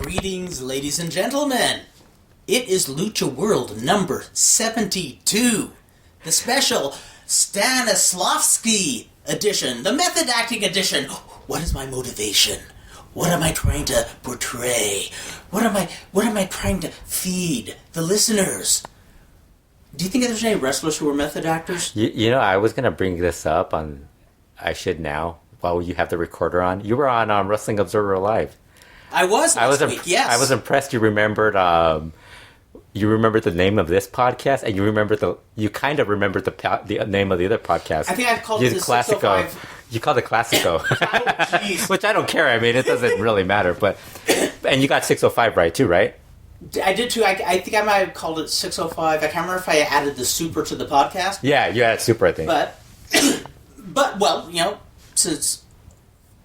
Greetings, ladies and gentlemen. It is Lucha World number 72, the special Stanislavski edition, the method acting edition. What is my motivation? What am I trying to portray? What am I trying to feed the listeners? Do you think there's any wrestlers who are method actors? You know, I was going to bring this up on, I should now, while you have the recorder on. You were on Wrestling Observer Live. I was last week, yes. I was impressed you remembered the name of this podcast, and you kind of remembered the name of the other podcast. I think I called it the Classico. 605. You called it Classico. Oh, which I don't care. I mean, it doesn't really matter. And you got 605 right, too, right? I did too. I think I might have called it 605. I can't remember if I added the super to the podcast. Yeah, you added super, I think. But well, you know, since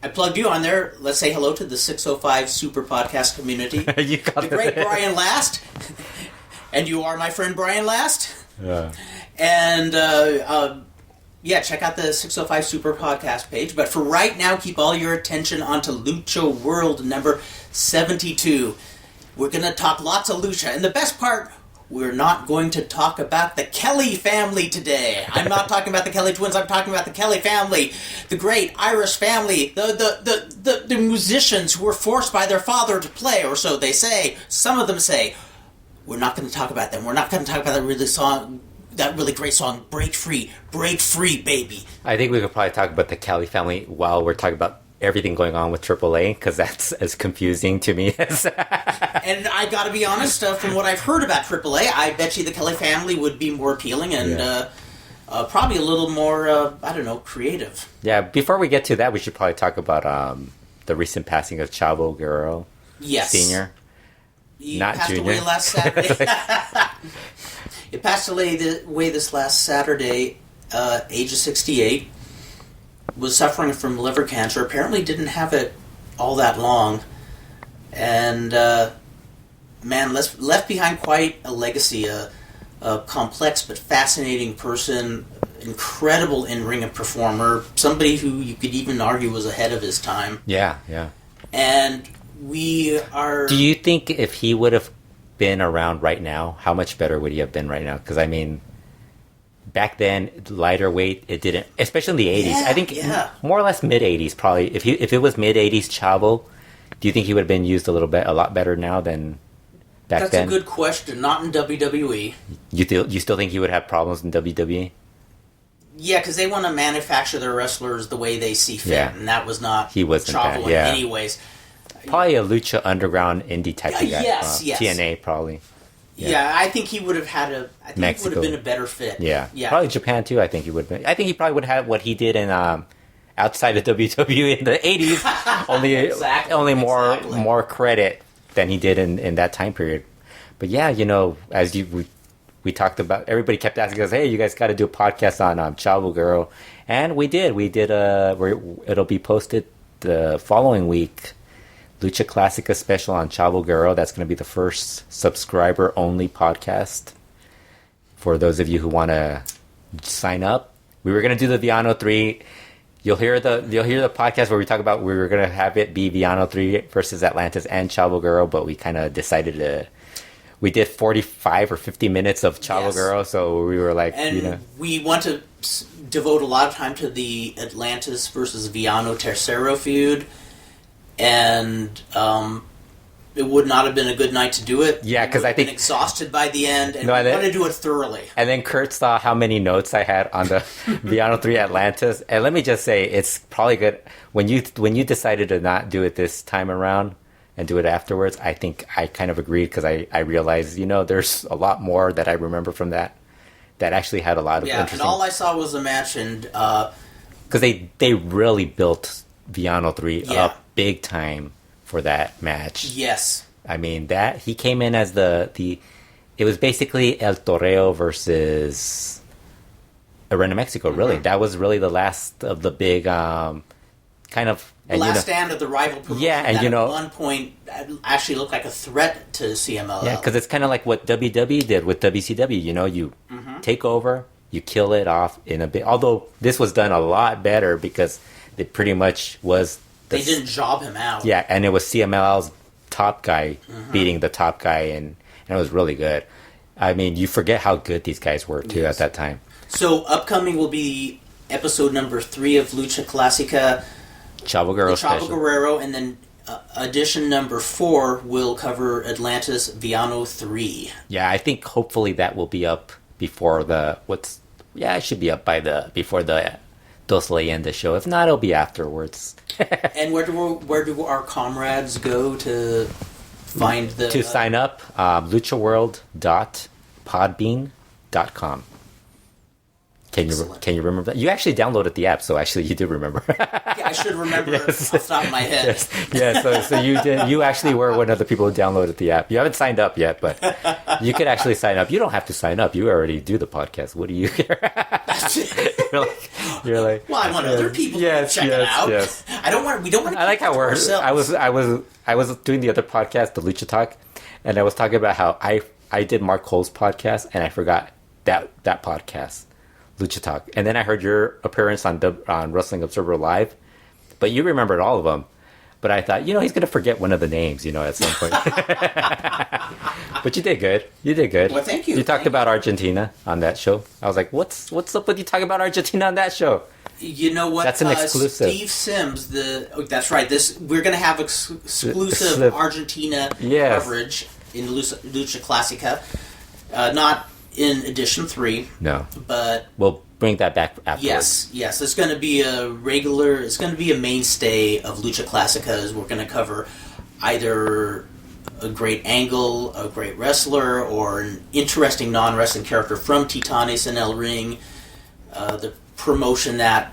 I plugged you on there, let's say hello to the 605 super podcast community. The great Brian Last. And you are my friend Brian Last. Yeah. And, check out the 605 Super Podcast page. But for right now, keep all your attention onto Lucha World number 72. We're going to talk lots of lucha. And the best part, we're not going to talk about the Kelly family today. I'm not talking about the Kelly twins. I'm talking about the Kelly family, the great Irish family, the musicians who were forced by their father to play, or so they say. Some of them say. We're not going to talk about them. We're not going to talk about that really great song, Break Free, Baby. I think we could probably talk about the Kelly family while we're talking about everything going on with AAA, because that's as confusing to me as... And I got to be honest, from what I've heard about AAA, I bet you the Kelly family would be more appealing and probably a little more, creative. Yeah, before we get to that, we should probably talk about the recent passing of Chavo Guerrero Sr. He Not passed Junior. away last Saturday. It passed away this last Saturday, age of 68. Was suffering from liver cancer. Apparently didn't have it all that long. And, left behind quite a legacy. A complex but fascinating person. Incredible in-ring performer. Somebody who you could even argue was ahead of his time. Yeah. And we are... Do you think if he would have been around right now, how much better would he have been right now? Because, I mean, back then, lighter weight, it didn't... Especially in the 80s. Yeah, I think more or less mid-80s, probably. If it was mid-80s Chavo, do you think he would have been used a lot better now than back then? That's a good question. Not in WWE. You still think he would have problems in WWE? Yeah, because they want to manufacture their wrestlers the way they see fit, and that was not Chavo in any ways. Probably a Lucha Underground indie type of guy. Yes. TNA, probably. Yeah, I think he would have had Mexico. He would have been a better fit. Yeah. Probably Japan, too, I think he would have been. I think he probably would have what he did in outside of WWE in the 80s. only more credit than he did in that time period. But yeah, you know, as we talked about, everybody kept asking us, hey, you guys got to do a podcast on Chavo Guerrero. And we did. It'll be posted the following week. Lucha Clasica special on Chavo Guerrero. That's going to be the first subscriber-only podcast. For those of you who want to sign up, we were going to do the Villano 3. You'll hear the podcast where we talk about we were going to have it be Villano 3 versus Atlantis and Chavo Guerrero, but we kind of decided to. We did 45 or 50 minutes of Chavo Guerrero, so we were like, we want to devote a lot of time to the Atlantis versus Villano Tercero feud. And it would not have been a good night to do it. Yeah, because I think... been exhausted by the end, and we want to do it thoroughly. And then Kurt saw how many notes I had on the Villano 3 Atlantis. And let me just say, it's probably good. When you decided to not do it this time around and do it afterwards, I think I kind of agreed because I realized, there's a lot more that I remember from that actually had a lot of interesting... and all I saw was a match, and... Because they really built Villano 3 up big time for that match. Yes. I mean, that he came in as it was basically El Toreo versus Arena Mexico, really. Mm-hmm. That was really the last of the big kind of... The last stand of the rival promotion and at one point actually looked like a threat to CMLL. Yeah, because it's kind of like what WWE did with WCW. You take over, you kill it off in a bit. Although this was done a lot better because it pretty much was... They didn't job him out. Yeah, and it was CMLL's top guy beating the top guy, and it was really good. I mean, you forget how good these guys were too at that time. So upcoming will be episode number 3 of Lucha Clasica, Chavo Guerrero Chavo Guerrero, and then edition number 4 will cover Atlantis Viano 3. Yeah, I think hopefully that will be up before it should be up before the Dos Leyendas show. If not, it'll be afterwards. And where do our comrades go to find the... To sign up, LuchaWorld.podbean.com. Can you remember that? You actually downloaded the app, so actually you do remember. Yeah, I should remember off the top of my head. Yes. So you did. You actually were one of the people who downloaded the app. You haven't signed up yet, but you could actually sign up. You don't have to sign up. You already do the podcast. What do you care? you're like. Well, I want other people to check it out. Yes. We don't want to. I like how we're. Ourselves. I was doing the other podcast, the Lucha Talk, and I was talking about how I did Mark Cole's podcast, and I forgot that podcast. Lucha Talk, and then I heard your appearance on Wrestling Observer Live, but you remembered all of them. But I thought, he's going to forget one of the names, at some point. But you did good. Well, thank you. You talked about Argentina on that show. I was like, what's up with you talking about Argentina on that show? You know what? That's an exclusive. Steve Sims, that's right. We're going to have exclusive Argentina coverage in Lucha Clasica. Not in edition 3. No. But we'll bring that back afterwards. Yes. It's going to be a mainstay of Lucha Clasica. We're going to cover either a great angle, a great wrestler, or an interesting non-wrestling character from Titanes and El Ring. The promotion that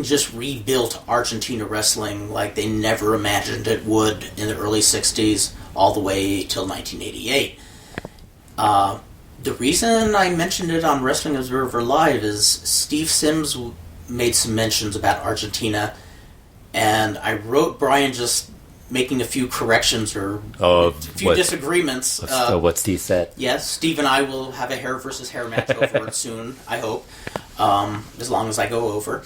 just rebuilt Argentina wrestling like they never imagined it would in the early 60s all the way till 1988. The reason I mentioned it on Wrestling Observer Live is Steve Sims made some mentions about Argentina, and I wrote Brian just making a few corrections or a few disagreements. What Steve said. Yes, Steve and I will have a hair versus hair match over it soon, I hope, as long as I go over.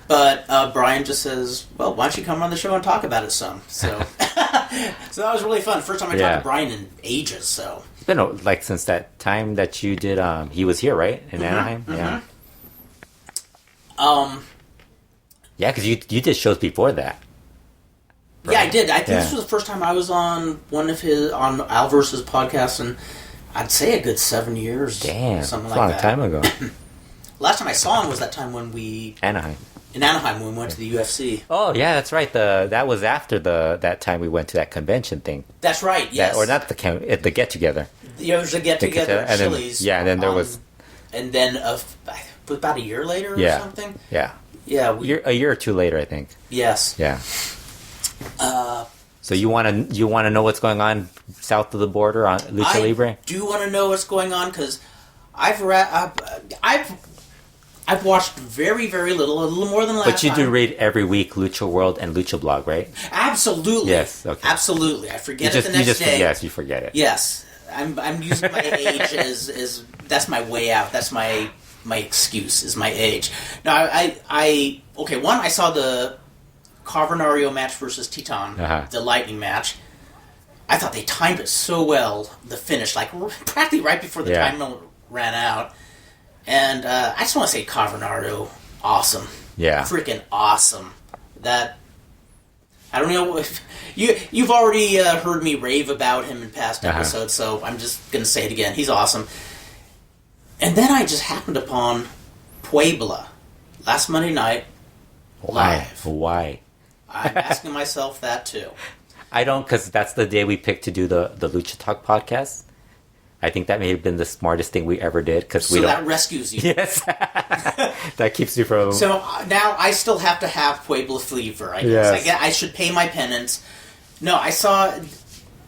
But Brian just says, well, why don't you come on the show and talk about it some? So so that was really fun. First time I talked to Brian in ages, so... It's been since that time that you did. He was here, right, in Anaheim. Mm-hmm. Yeah. Yeah, because you did shows before that. Right? Yeah, I did. I think this was the first time I was on on Al Versus podcast, and I'd say a good 7 years. Damn, something like that. A long time ago. Last time I saw him was that time when we Anaheim when we went to the UFC. Oh yeah, that's right. That was after that time we went to that convention thing. That's right. Yes, or not the get together. There was a get together at Chili's. And then there was, and then about a year later or something. Yeah. Yeah. A year or two later, I think. Yes. Yeah. So you want to know what's going on south of the border on Lucha Libre? I do want to know what's going on because I've watched very, very little, a little more than last time. But you do read every week Lucha World and Lucha Blog, right? Absolutely. Yes. Okay. Absolutely. I forget it the next day. Yes, you forget it. Yes. I'm using my age as that's my way out. That's my excuse is my age. Now I saw the Carbonario match versus Titan, the Lightning match. I thought they timed it so well, the finish, like practically right before the time ran out. And I just want to say Carbonario, awesome. Yeah. Freaking awesome. That, I don't know if you've already heard me rave about him in past episodes, so I'm just going to say it again. He's awesome. And then I just happened upon Puebla last Monday night live. Why? I'm asking myself that too. I don't, because that's the day we picked to do the Lucha Talk podcast. I think that may have been the smartest thing we ever did. So that rescues you. Yes. That keeps you from... So now I still have to have Puebla fever, I guess. Yes. I should pay my penance. No, I saw an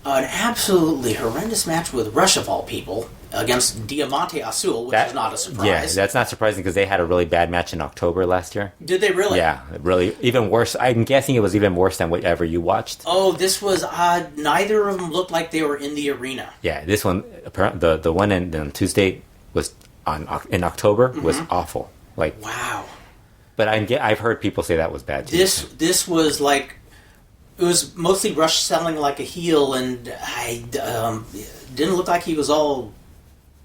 absolutely horrendous match with Rush of all people against Diamante Azul, which is not a surprise. Yeah, that's not surprising because they had a really bad match in October last year. Did they really? Yeah, really. Even worse. I'm guessing it was even worse than whatever you watched. Oh, this was odd. Neither of them looked like they were in the arena. Yeah, this one, the one on Tuesday was in October was awful. Like, wow. But I've heard people say that was bad too. This was like it was mostly Rush selling like a heel, and I didn't look like he was all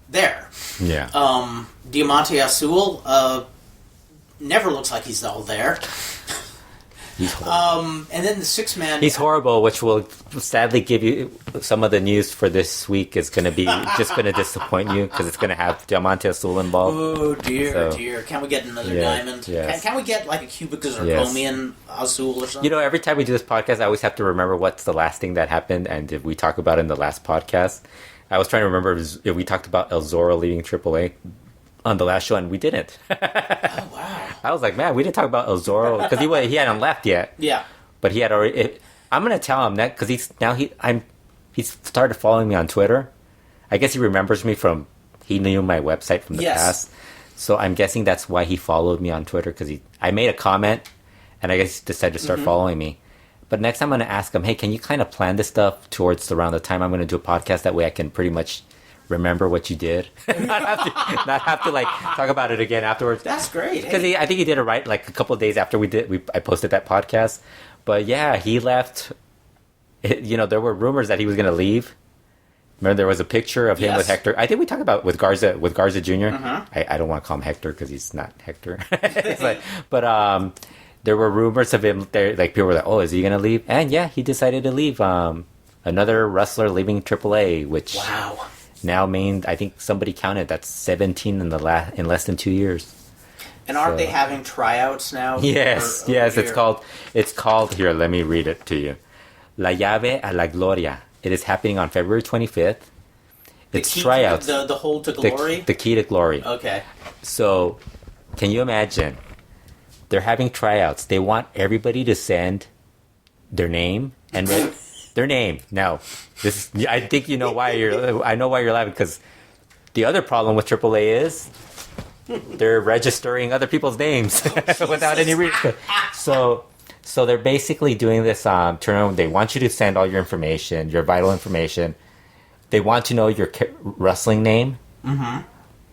there. Yeah. Diamante Azul never looks like he's all there. He's horrible. And then the 6-man... He's horrible, which will sadly give you... Some of the news for this week is going to be just going to disappoint you, because it's going to have Diamante Azul involved. Oh, dear. Can we get another diamond? Yes. Can we get like a cubic zirconian Azul or something? Every time we do this podcast, I always have to remember what's the last thing that happened, and if we talk about it in the last podcast. I was trying to remember if we talked about El Zorro leaving AAA on the last show, and we didn't. Oh, wow. I was like, man, we didn't talk about El Zorro, because he hadn't left yet. Yeah. But he had already... I'm going to tell him that, because he's started following me on Twitter. I guess he remembers me from... He knew my website from the past. So I'm guessing that's why he followed me on Twitter, because I made a comment, and I guess he decided to start following me. But next time I'm going to ask him, hey, can you kind of plan this stuff towards around the time I'm going to do a podcast? That way I can pretty much remember what you did. not have to like talk about it again afterwards. That's great. Because I think he did it right like a couple of days after I posted that podcast. But yeah, he left. There were rumors that he was going to leave. Remember, there was a picture of him with Hector. I think we talked about with Garza Jr. I don't want to call him Hector because he's not Hector. But there were rumors of him there. Like people were like, "Oh, is he going to leave?" And yeah, he decided to leave. Another wrestler leaving AAA, which now I think somebody counted that's 17 in less than 2 years. And aren't they having tryouts now? Yes. It's called here. Let me read it to you. La llave a la gloria. It is happening on February 25th. It's tryouts. The hold to glory? The key to glory. Okay. So, can you imagine? They're having tryouts. They want everybody to send their name and their name. Now, I think you know why I know why you're laughing, because the other problem with AAA is they're registering other people's names without any reason. So they're basically doing this tournament. They want you to send all your information, your vital information. They want to know your wrestling name. Mm-hmm.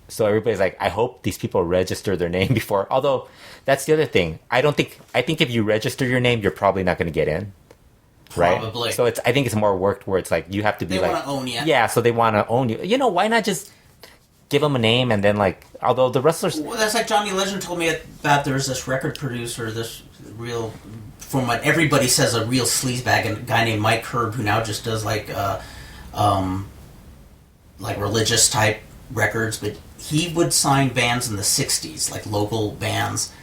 So everybody's like, I hope these people register their name before. Although, that's the other thing. I think if you register your name, you're probably not going to get in. Right? Probably. So I think it's more worked where it's like, you have to be they want to own you. Yeah, so they want to own you. Why not just give them a name and then although the wrestlers... Well, that's like Johnny Legend told me about there's this record producer, this real... From what everybody says, a real sleazebag, a guy named Mike Herb, who now just does like religious type records, but he would sign bands in the 60s, like local bands,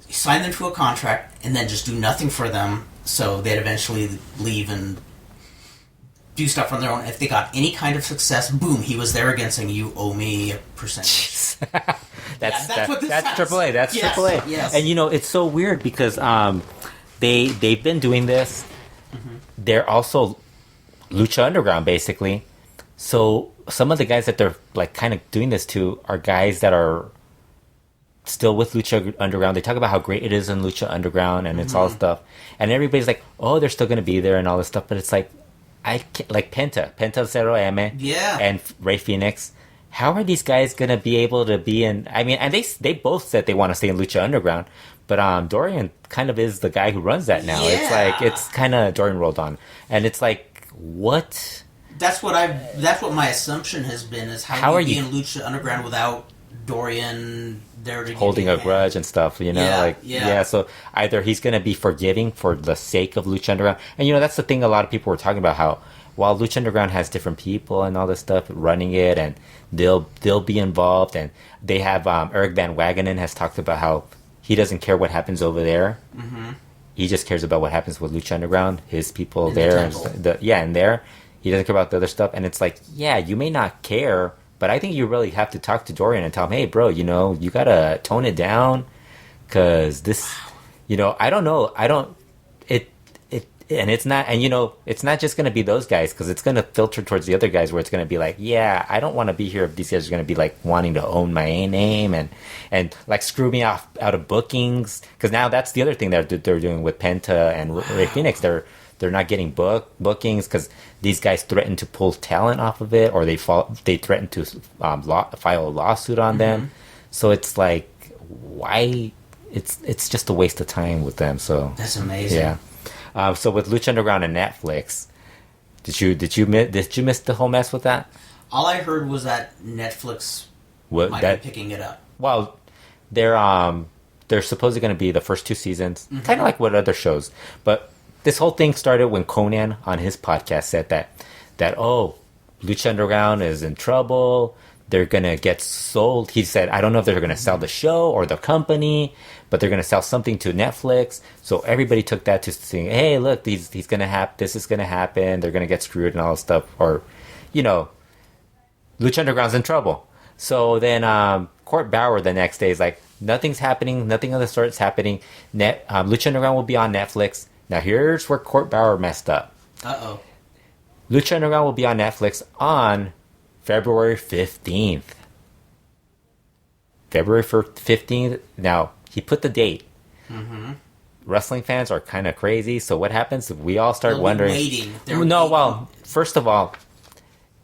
sign them to a contract, and then just do nothing for them, so they'd eventually leave and do stuff on their own. If they got any kind of success, boom, he was there again saying, you owe me a percentage. That's AAA. That's AAA. Yes. And it's so weird because they've been doing this. Mm-hmm. They're also Lucha Underground, basically. So some of the guys that they're kind of doing this to are guys that are still with Lucha Underground. They talk about how great it is in Lucha Underground, and it's all stuff. And everybody's like, oh, they're still going to be there and all this stuff. But it's like Penta Zero M, and Ray Phoenix. How are these guys going to be able to be in... I mean, and they both said they want to stay in Lucha Underground, but Dorian kind of is the guy who runs that now. Yeah. It's kind of Dorian rolled on. And it's like, what? That's what my assumption has been, is how you be in Lucha Underground without Dorian there to holding a grudge and stuff, so either he's going to be forgiving for the sake of Lucha Underground. And that's the thing a lot of people were talking about, how while Lucha Underground has different people and all this stuff running it, and they'll be involved, and they have Eric Van Wagenen has talked about how he doesn't care what happens over there. Mm-hmm. He just cares about what happens with Lucha Underground, his people in there, and there. He doesn't care about the other stuff, and it's like, yeah, you may not care, but I think you really have to talk to Dorian and tell him, hey, bro, you gotta tone it down, because this, I don't know, and it's not, and it's not just gonna be those guys, because it's gonna filter towards the other guys, where it's gonna be like, yeah, I don't want to be here if these guys are gonna be wanting to own my name and screw me out of bookings, because now that's the other thing that they're doing with Penta and Ray Phoenix. They're not getting bookings because these guys threaten to pull talent off of it, or they threaten to file a lawsuit on them. So it's like, why? It's just a waste of time with them. So that's amazing. Yeah. So with Lucha Underground and Netflix, did you miss the whole mess with that? All I heard was that Netflix might be picking it up. Well, they're supposedly going to be the first 2 seasons, kind of like what other shows. But this whole thing started when Conan on his podcast said that Lucha Underground is in trouble. They're going to get sold. He said, I don't know if they're going to sell the show or the company, but they're going to sell something to Netflix. So everybody took that to saying, hey, look, this is going to happen. They're going to get screwed and all this stuff. Or, Lucha Underground's in trouble. So then Kurt Bauer the next day is like, nothing's happening. Nothing of the sort's happening. Lucha Underground will be on Netflix. Now here's where Kurt Bauer messed up. Uh-oh. Lucha Underground will be on Netflix on February 15th. February 15th. Now, he put the date. Mm-hmm. Wrestling fans are kind of crazy. So what happens? We all start wondering. First of all,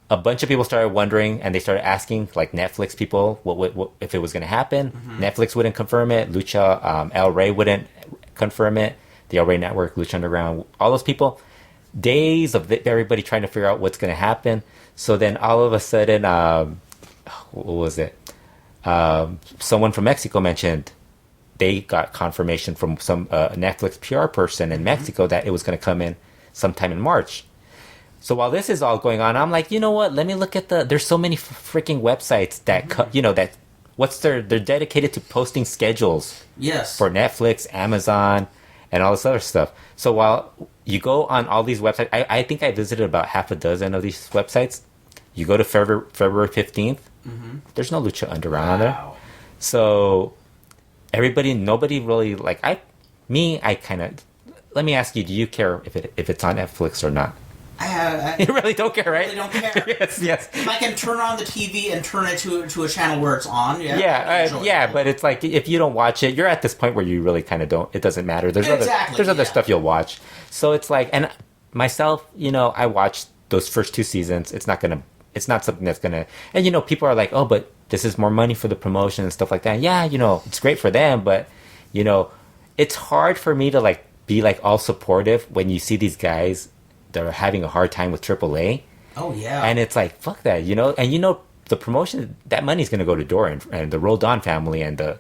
a bunch of people started wondering, and they started asking, like Netflix people, what if it was going to happen. Mm-hmm. Netflix wouldn't confirm it. Lucha, El Rey wouldn't confirm it. The El Rey Network, Lucha Underground, all those people. Days of everybody trying to figure out what's going to happen. So then all of a sudden, what was it? Someone from Mexico mentioned they got confirmation from some Netflix PR person in Mexico that it was going to come in sometime in March. So while this is all going on, I'm like, you know what? Let me look at there's so many freaking websites that, they're dedicated to posting schedules. Yes. For Netflix, Amazon, and all this other stuff. So while you go on all these websites, I think I visited about half a dozen of these websites. You go to February 15th, there's no Lucha Underground on there. So nobody really, I kind of, let me ask you, do you care if it's on Netflix or not? You really don't care, right? I really don't care. yes. If I can turn on the TV and turn it to a channel where it's on, but it's like if you don't watch it, you're at this point where you really kind of don't. It doesn't matter. There's other stuff you'll watch. So it's like, and myself, I watched those first 2 seasons. It's not something that's gonna. And people are like, oh, but this is more money for the promotion and stuff like that. Yeah, it's great for them, but it's hard for me to be all supportive when you see these guys that are having a hard time with AAA. Oh yeah. And it's like, fuck that, and the promotion, that money's going to go to Dorian and the Roldan family and the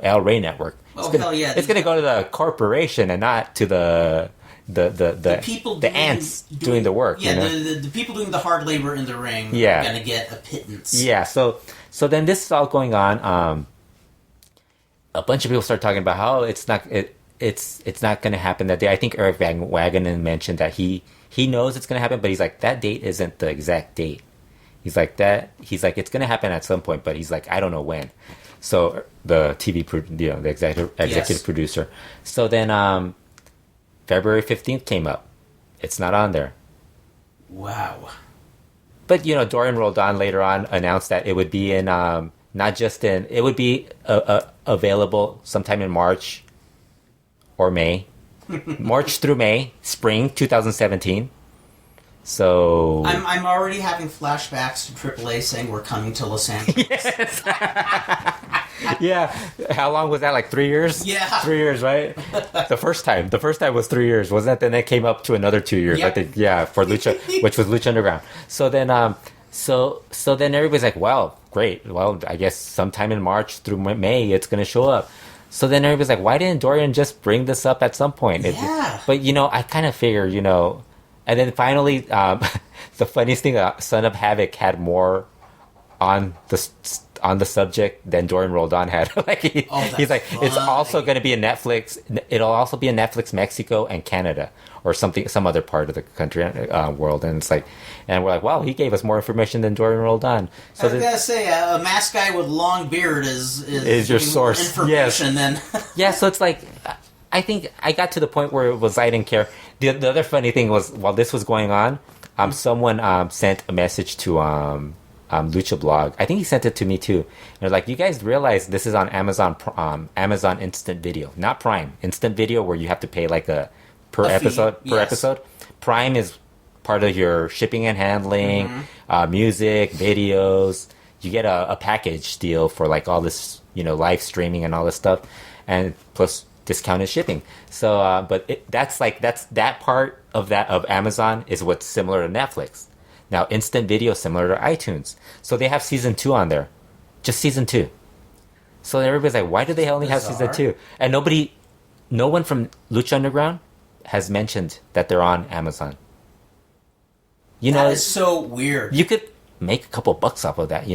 El Rey Network. Hell yeah. It's going to go to the corporation and not to the people ants doing the work. Yeah, the people doing the hard labor in the ring are going to get a pittance. Yeah, so then this is all going on. A bunch of people start talking about how it's not going to happen that day. I think Eric Wagenen mentioned that he knows it's going to happen, but he's like, that date isn't the exact date. He's like, it's going to happen at some point, but he's like, I don't know when. So the the executive producer. So then February 15th came up. It's not on there. Wow. But Dorian Roldan later on announced that it would be in it would be available sometime in March or May. March through May, spring 2017. So I'm already having flashbacks to AAA saying we're coming to Los Angeles. Yes. Yeah. How long was that? Like 3 years? Yeah. 3 years, right? The first time was 3 years, wasn't it? Then it came up to another 2 years. Yep. I think, for Lucha, which was Lucha Underground. So then, so then everybody's like, well, great. Well, I guess sometime in March through May, it's going to show up. So then everybody's like, why didn't Dorian just bring this up at some point? Yeah. But, I kind of figure, and then finally, the funniest thing, Son of Havoc had more on the subject than Dorian Roldan had. He's like, funny. It's also going to be a Netflix. It'll also be a Netflix Mexico and Canada or some other part of the country world. And it's like, and we're like, wow, he gave us more information than Dorian Roldan. So I was gonna say, a masked guy with long beard is your source. Information. Yes. Then yeah. So it's like, I think I got to the point where it was I didn't care. The other funny thing was while this was going on, someone sent a message to Lucha Blog. I think he sent it to me too. And they're like, you guys realize this is on Amazon Instant Video, not Prime. Instant Video where you have to pay like per episode. Prime is part of your shipping and handling, music, videos. You get a package deal for like all this, live streaming and all this stuff. And plus discounted shipping. So, but that part of Amazon is what's similar to Netflix. Now, instant video similar to iTunes. So they have season 2 on there, just season 2. So everybody's like, why do they only have season 2? And no one from Lucha Underground has mentioned that they're on Amazon. That is so weird. You could make a couple bucks off of that,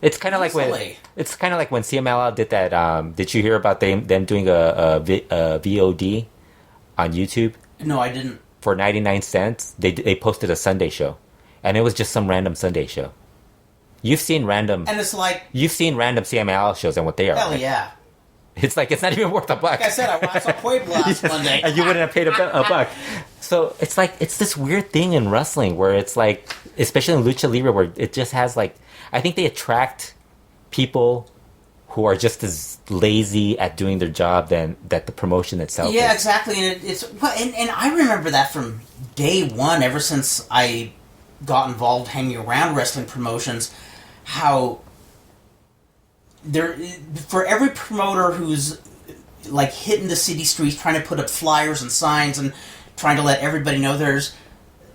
It's kind of like when CMLL did that. Did you hear about them doing a VOD on YouTube? No, I didn't. For 99 cents, they posted a Sunday show, and it was just some random Sunday show. You've seen random CMLL shows and what they are. Hell yeah! It's like it's not even worth a buck. Like I said, I watched Puebla last Monday, and you wouldn't have paid a buck. So it's like it's this weird thing in wrestling where it's like, especially in Lucha Libre, where it just has like, I think they attract people who are just as lazy at doing their job than that the promotion itself. Yeah, is. exactly, and I remember that from day one. Ever since I got involved hanging around wrestling promotions, how there for every promoter who's like hitting the city streets trying to put up flyers and signs and trying to let everybody know, there's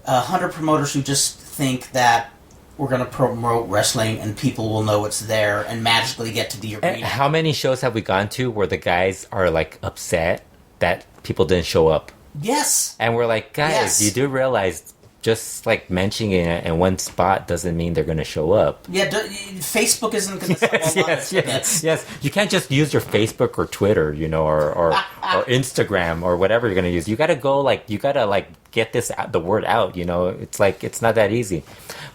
100 promoters who just think that we're going to promote wrestling and people will know it's there and magically get to the arena. And how many shows have we gone to where the guys are like upset that people didn't show up? Yes. And we're like, guys, you do realize just like mentioning it in one spot doesn't mean they're going to show up. Yeah, Facebook isn't going to sell yes. You can't just use your Facebook or Twitter, or Instagram or whatever you're going to use. You got to go get the word out, It's like it's not that easy.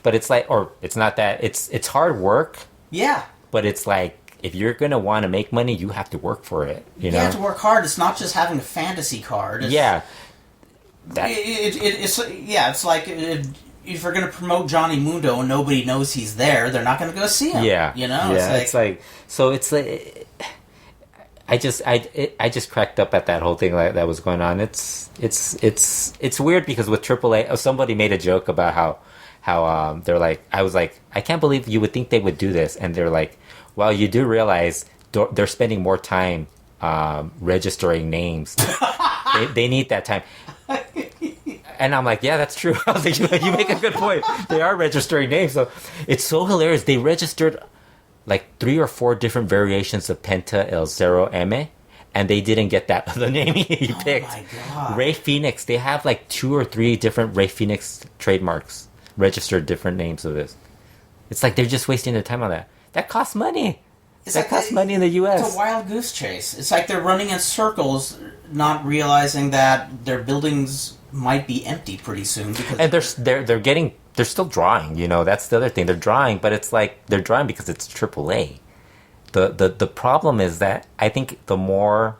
But it's like, or it's not that, it's hard work. Yeah. But it's like, if you're going to want to make money, you have to work for it, You have to work hard. It's not just having a fantasy card. It's like if you're going to promote Johnny Mundo and nobody knows he's there, they're not going to go see him. Yeah. I just cracked up at that whole thing that was going on. It's weird because with AAA, somebody made a joke about how they're like, I was like, I can't believe you would think they would do this, and they're like, well, you do realize they're spending more time registering names. they need that time. And I'm like, yeah, that's true. I was like, you make a good point. They are registering names. So it's so hilarious. They registered like 3 or 4 different variations of Penta El Zero M, and they didn't get the name he picked. Oh my God. Ray Phoenix, they have like 2 or 3 different Ray Phoenix trademarks, registered different names of this. It's like they're just wasting their time on that. That costs money. That costs money in the U.S. It's a wild goose chase. It's like they're running in circles, not realizing that their buildings might be empty pretty soon. And they're still drawing. That's the other thing. They're drawing, but it's like they're drawing because it's AAA. The problem is that I think the more,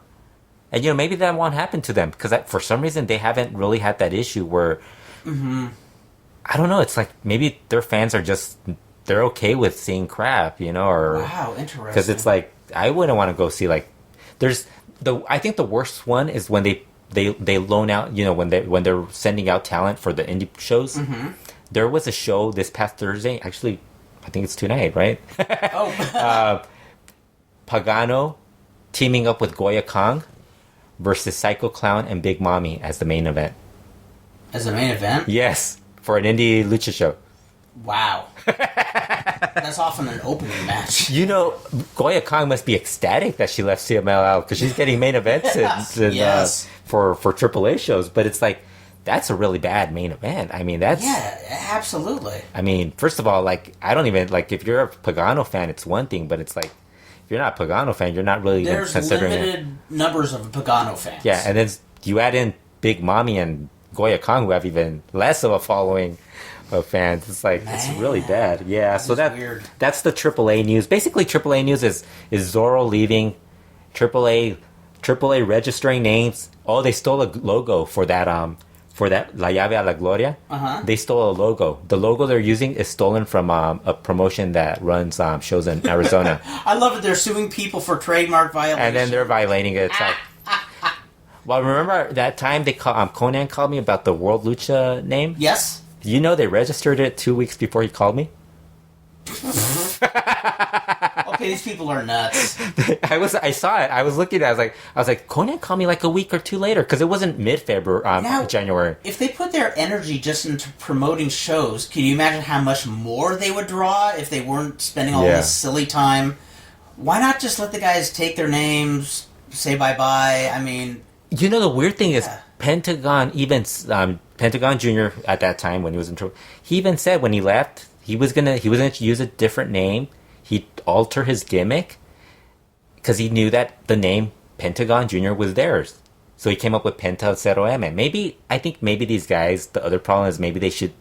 and maybe that won't happen to them because for some reason they haven't really had that issue where, I don't know. It's like maybe their fans are just. They're okay with seeing crap, or wow, interesting. Because it's like I wouldn't want to go see like. I think the worst one is when they loan out, when they're sending out talent for the indie shows. Mm-hmm. There was a show this past Thursday. Actually, I think it's tonight, right? Oh. Pagano teaming up with Goya Kong versus Psycho Clown and Big Mommy as the main event. As the main event? Yes, for an indie lucha show. Wow. That's often an opening match. Goya Kong must be ecstatic that she left CMLL because she's getting main events for AAA shows. But it's like, that's a really bad main event. I mean, that's... Yeah, absolutely. I mean, first of all, like, I don't even... Like, if you're a Pagano fan, it's one thing. But it's like, if you're not a Pagano fan, you're not really There's considering limited numbers of Pagano fans. Yeah, and then you add in Big Mommy and Goya Kong, who have even less of a following of fans. It's like, it's really bad. Yeah, so that's the AAA news. Basically, AAA news is Zorro leaving, AAA registering names. Oh, they stole a logo for that La Llave a la Gloria. Uh-huh. They stole a logo. The logo they're using is stolen from a promotion that runs shows in Arizona. I love it. They're suing people for trademark violation. And then they're violating it. It's like... Well, remember that time Conan called me about the World Lucha name? Yes. They registered it 2 weeks before he called me? Okay, these people are nuts. I saw it. I was looking at it. I was like, Conan called me like a week or two later because it wasn't mid-February, January. If they put their energy just into promoting shows, can you imagine how much more they would draw if they weren't spending all this silly time? Why not just let the guys take their names, say bye-bye? I mean... You know, the weird thing is, Pentagon Jr. at that time when he was in trouble, he even said when he left, he was gonna use a different name. He'd alter his gimmick because he knew that the name Pentagon Jr. was theirs. So he came up with Penta Zero M. I think maybe these guys, the other problem is maybe they should...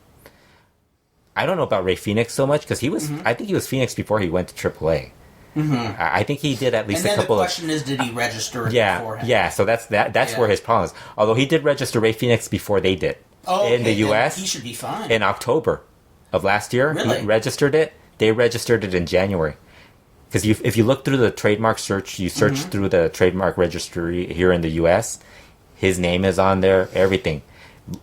I don't know about Rey Fenix so much because he was... I think he was Phoenix before he went to AAA. Mm-hmm. I think he did at least a couple of... And then the question is, did he register beforehand? Yeah, so that's where his problem is. Although he did register Rey Fenix before they did. Oh, okay, in the U.S. he should be fine. In October of last year, really? He registered it. They registered it in January. Because if you look through the trademark search, you search through the trademark registry here in the U.S., his name is on there, everything.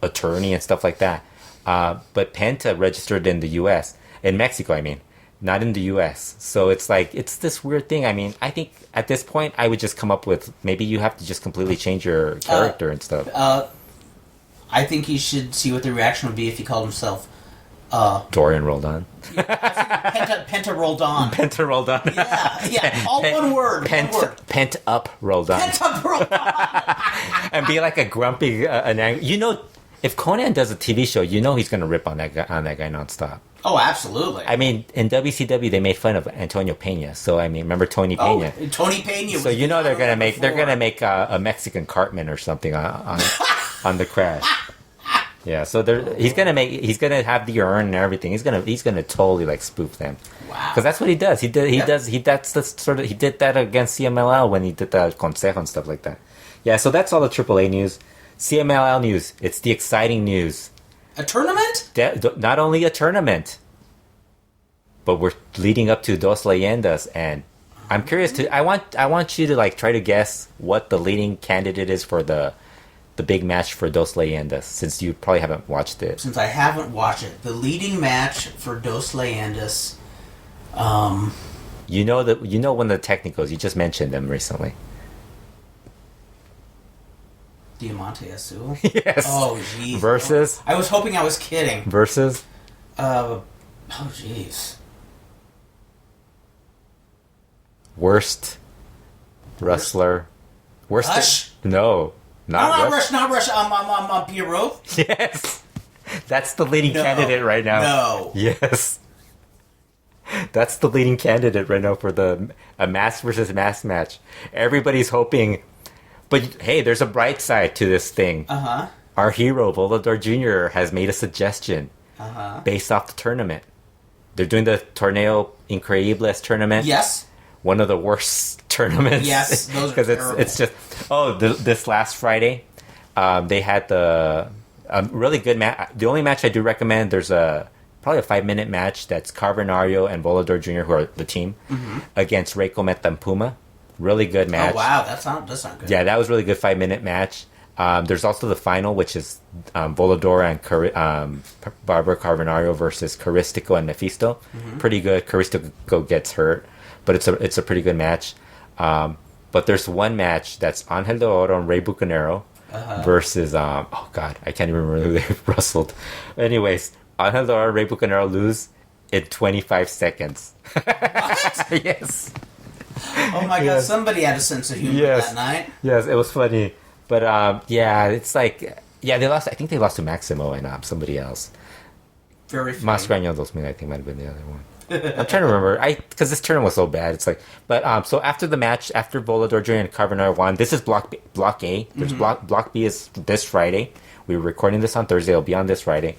Attorney and stuff like that. But Penta registered in the U.S. In Mexico, I mean. Not in the U.S. So it's like, it's this weird thing. I mean, I think at this point, I would just come up with, maybe you have to just completely change your character and stuff. I think he should see what the reaction would be if he called himself... Dorian Roldan. Penta Roldan. Penta Roldan. Yeah. All one word. Pent up Roldan. Pent up Roldan. And be like a grumpy, you know, if Conan does a TV show, you know he's going to rip on that guy nonstop. Oh, absolutely. I mean, in WCW, they made fun of Antonio Pena. So, I mean, remember Tony Pena? Oh, Tony Pena. So, you know they're going to make a Mexican Cartman or something on the crash. Yeah, so he's gonna have the urn and everything. He's gonna totally like spoof them. Wow. Because that's what he does. He did that against CMLL when he did the Consejo and stuff like that. Yeah, so that's all the AAA news. CMLL news. It's the exciting news. A tournament? Not only a tournament, but we're leading up to Dos Leyendas, and I'm curious I want you to like try to guess what the leading candidate is for the big match for Dos Leyendas, since you probably haven't watched it. Since I haven't watched it, the leading match for Dos Leyendas. You know one of the technicals. You just mentioned them recently. Diamante Azul? Yes. Oh, jeez. Versus? I was hoping I was kidding. Versus? Oh, jeez. Worst wrestler. Worst. Rush? No. Not Rush. Not Rush. Pierroth? Yes. That's the leading candidate right now. No. Yes. That's the leading candidate right now for a mask versus mask match. Everybody's hoping. But hey, there's a bright side to this thing. Uh-huh. Our hero, Volador Jr., has made a suggestion based off the tournament. They're doing the Torneo Increíbles tournament. Yes. One of the worst tournaments. Yes, those are terrible. It's just... Oh, this last Friday, they had the really good match. The only match I do recommend, there's probably a 5-minute match that's Carbonario and Volador Jr., who are the team, against Reiko Meta and Puma. Really good match. Oh, wow, that's not good. Yeah, that was a really good 5-minute match. There's also the final, which is Volador and Barbara Carbonario versus Caristico and Mephisto. Pretty good. Caristico gets hurt, but it's a pretty good match. But there's one match that's Angel de Oro and Rey Bucanero versus oh god, I can't even remember who they wrestled. Anyways, Angel de Oro and Rey Bucanero lose in 25 seconons. What? Yes. Oh my god, somebody had a sense of humor that night. Yes, it was funny. But yeah, it's like they lost. I think they lost to Maximo and somebody else. Very funny. Mascareno dos Mil, I think might have been the other one. I'm trying to remember. Because this tournament was so bad. It's like, but so after the match, after Volador Jr. and Carbonaro won, this is Block A. There's Block B is this Friday. We're recording this on Thursday. It'll be on this Friday.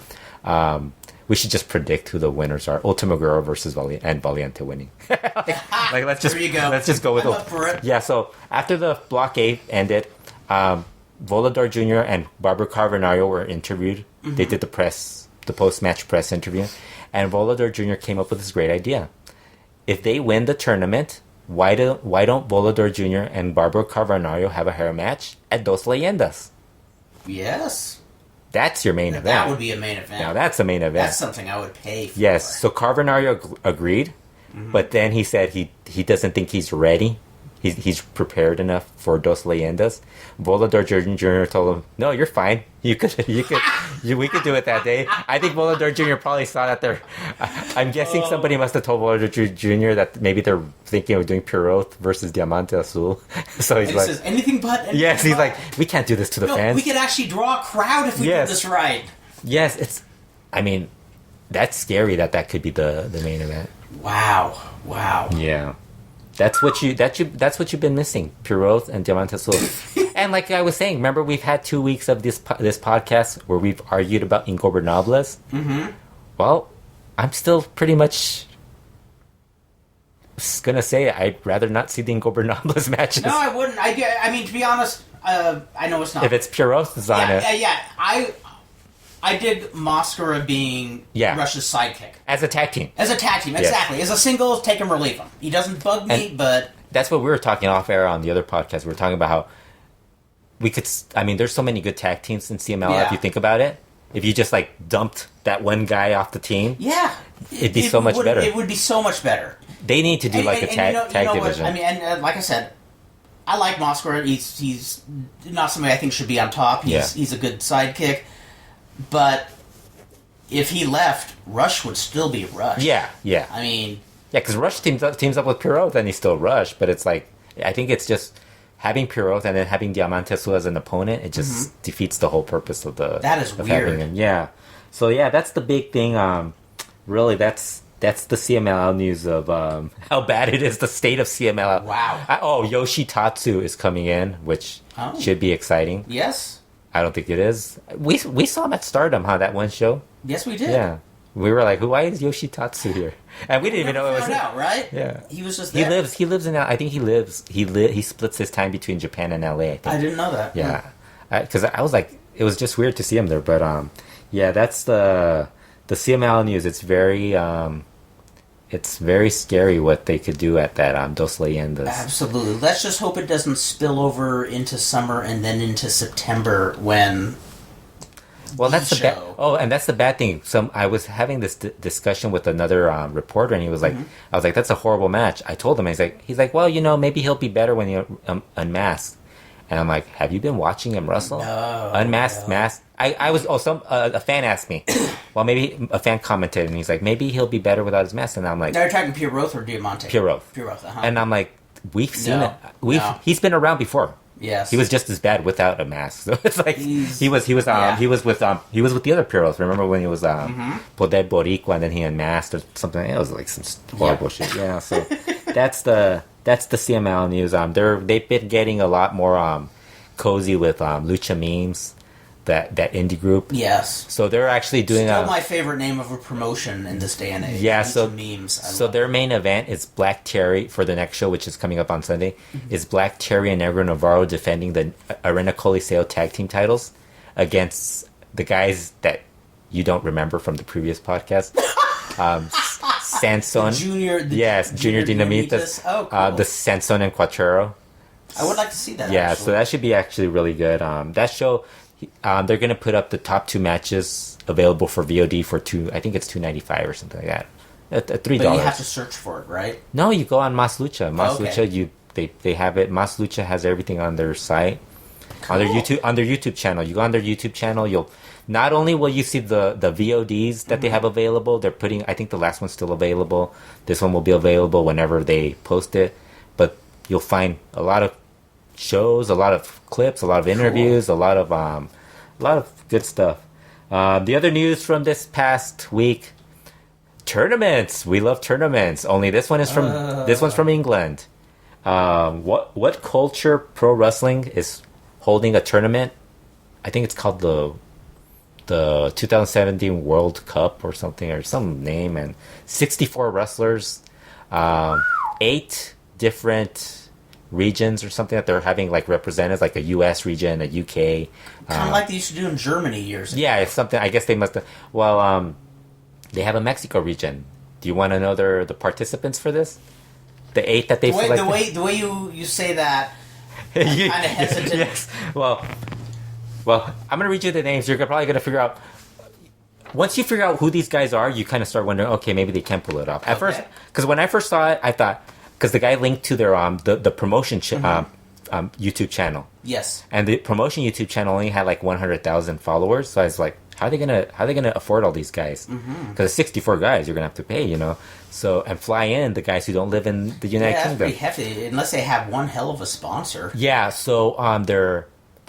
We should just predict who the winners are. Ultimo Guerrero versus Valiente winning. like let's just there you go. Let's just go with I'm up for it. Yeah. So after the Block A ended, Volador Jr. and Barbara Carbonario were interviewed. They did the post-match press interview. And Volador Jr. came up with this great idea. If they win the tournament, why don't Volador Jr. and Barbara Carbonario have a hair match at Dos Leyendas? Yes. That's your main event. That would be a main event. Now that's a main event. That's something I would pay for. Yes. So Carbonario agreed. But then he said he doesn't think he's ready. He's prepared enough for Dos Leyendas. Volador Jr. told him, "No, you're fine. We could do it that day." I think Volador Jr. probably saw that they're. I'm guessing somebody must have told Volador Jr. that maybe they're thinking of doing Pierroth versus Diamante Azul. So he's like, says anything but. Yes, he's like, we can't do this to the fans. We could actually draw a crowd if we did this right. Yes, it's. I mean, that's scary that could be the main event. Wow. Yeah. That's what you've been missing, Pierroth and Diamante Azul. And like I was saying, remember we've had 2 weeks of this podcast where we've argued about Ingobernables. Mm-hmm. Well, I'm still pretty much gonna say I'd rather not see the Ingobernables matches. No, I wouldn't. I mean, to be honest, I know it's not. If it's Pierroth is on it. Yeah. I dig Mascara being Rush's sidekick. As a tag team, exactly. Yes. As a singles, take him or leave him. He doesn't bug me, but... That's what we were talking off air on the other podcast. We were talking about how we could... I mean, there's so many good tag teams in CMLL if you think about it. If you just, like, dumped that one guy off the team... Yeah. It'd be so much better. It would be so much better. They need to do, a tag division. I mean, and like I said, I like Mascara. He's not somebody I think should be on top. He's a good sidekick. But if he left, Rush would still be Rush. Yeah. I mean... Yeah, because Rush teams up with Pierroth, and he's still Rush. But it's like... I think it's just having Pierroth and then having Diamante Azul as an opponent, it just defeats the whole purpose of the... That is weird. Yeah. So, yeah, that's the big thing. Really, that's the CMLL news of how bad it is, the state of CMLL. Wow. Yoshitatsu is coming in, which should be exciting. Yes. I don't think it is. We saw him at Stardom, that one show? Yes, we did. Yeah. We were like, why is Yoshitatsu here? And we didn't even know it was him. Out, right? Yeah. He was just there. He lives in, I think he splits his time between Japan and LA, I think. I didn't know that. Yeah. Because I was like, it was just weird to see him there. But, yeah, that's the CML news. It's very scary what they could do at that Dos Leyendas. Absolutely. Let's just hope it doesn't spill over into summer and then into September when. Well, that's the bad. Oh, and that's the bad thing. I was having this discussion with another reporter, and he was like, "I was like, that's a horrible match." I told him, he's like, "Well, maybe he'll be better when he unmasked." And I'm like, "Have you been watching him wrestle? No, unmasked, masked." I was. A fan asked me. Well, maybe a fan commented, and he's like, "Maybe he'll be better without his mask." And I'm like, "Now you're talking Pierroth or Diamante?" Pierroth. And I'm like, "We've seen it. He's been around before." Yes, he was just as bad without a mask. So it's like he was with the other Pierroth. Remember when he was Poder Boricua and then he unmasked or something? It was like some horrible shit. Yeah, so that's the CML news. They've been getting a lot more cozy with Lucha Memes, that indie group. Yes. So they're actually doing still my favorite name of a promotion in this day and age. Yeah. Lucha So Memes. So their main event is Black Terry for the next show, which is coming up on Sunday. Is Black Terry and Negro Navarro defending the Arena Coliseo tag team titles against the guys that you don't remember from the previous podcast. Sanson. Junior Dinamitas. Oh, cool. The Sanson and Cuatrero. I would like to see that. Yeah, actually. So that should be actually really good. That show, they're going to put up the top 2 matches available for VOD for I think it's $2.95 or something like that. At $3. But you have to search for it, right? No, you go on Mas Lucha. Okay. Lucha, they have it. Mas Lucha has everything on their site. Cool. On their YouTube channel. You go on their YouTube channel, you'll not only will you see the VODs that they have available, they're putting, I think the last one's still available. This one will be available whenever they post it. But you'll find a lot of shows, a lot of clips, a lot of interviews, a lot of good stuff. The other news from this past week: tournaments. We love tournaments. Only this one's from England. What Culture Pro Wrestling is holding a tournament. I think it's called the 2017 World Cup or something, or some name, and 64 wrestlers, 8 different regions or something that they're having like represented, like a US region, a UK, kind of like they used to do in Germany years ago. Yeah, it's something. I guess they must have. Well, they have a Mexico region. Do you want to know the participants for this? The 8 that they selected. The way you say that, I'm kind of hesitant. Yes. Well, I'm gonna read you the names. You're probably gonna figure out. once you figure out who these guys are, you kind of start wondering, okay, maybe they can pull it off. At first, because when I first saw it, I thought, because the guy linked to their the promotion YouTube channel. Yes. And the promotion YouTube channel only had like 100,000 followers, so I was like, how are they gonna afford all these guys? Because 64 guys, you're gonna have to pay, you know. So and fly in the guys who don't live in the United Kingdom. Pretty hefty, unless they have one hell of a sponsor. Yeah. So their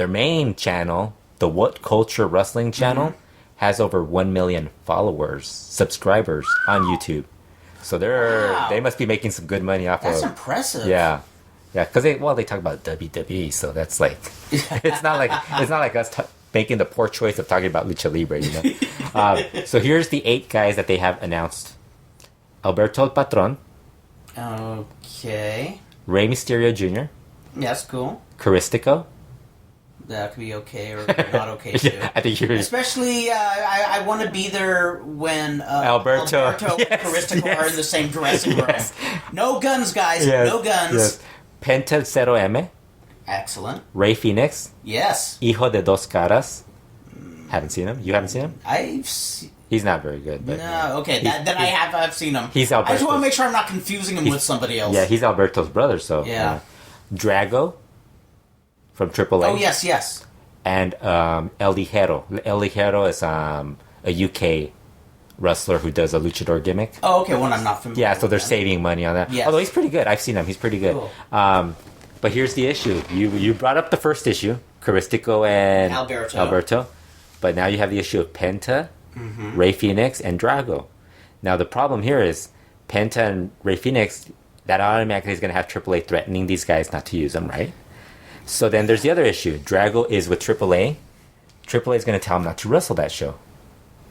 main channel, the What Culture Wrestling channel, has over 1 million subscribers on YouTube. So they must be making some good money off of. That's impressive. Yeah. Yeah, because they talk about WWE, so that's like it's not like us making the poor choice of talking about Lucha Libre, you know. So here's the 8 guys that they have announced: Alberto El Patron, okay, Rey Mysterio Jr., that's cool. Caristico. That could be okay or not okay too. I think you're especially. I want to be there when Alberto and Caristico are in the same dressing room. No guns, guys. Yes. No guns. Yes. Penta Zero M. Excellent. Ray Phoenix. Yes. Hijo de Dos Caras. Haven't seen him. You haven't seen him? He's not very good. But, no. Okay. I've seen him. He's Alberto. I just want to make sure I'm not confusing him with somebody else. Yeah, he's Alberto's brother. So yeah. Drago from AAA. Oh yes. And El Ligero. El Ligero is a UK wrestler who does a luchador gimmick. Oh, okay. One I'm not familiar. Yeah, so they're with saving money on that. Yes. Although he's pretty good. I've seen him. He's pretty good. Cool. But here's the issue. You brought up the first issue, Caristico and Alberto. But now you have the issue of Penta, Ray Phoenix, and Drago. Now the problem here is Penta and Ray Phoenix, that automatically is going to have AAA threatening these guys not to use them, right? So then there's the other issue. Drago is with AAA. AAA is going to tell him not to wrestle that show.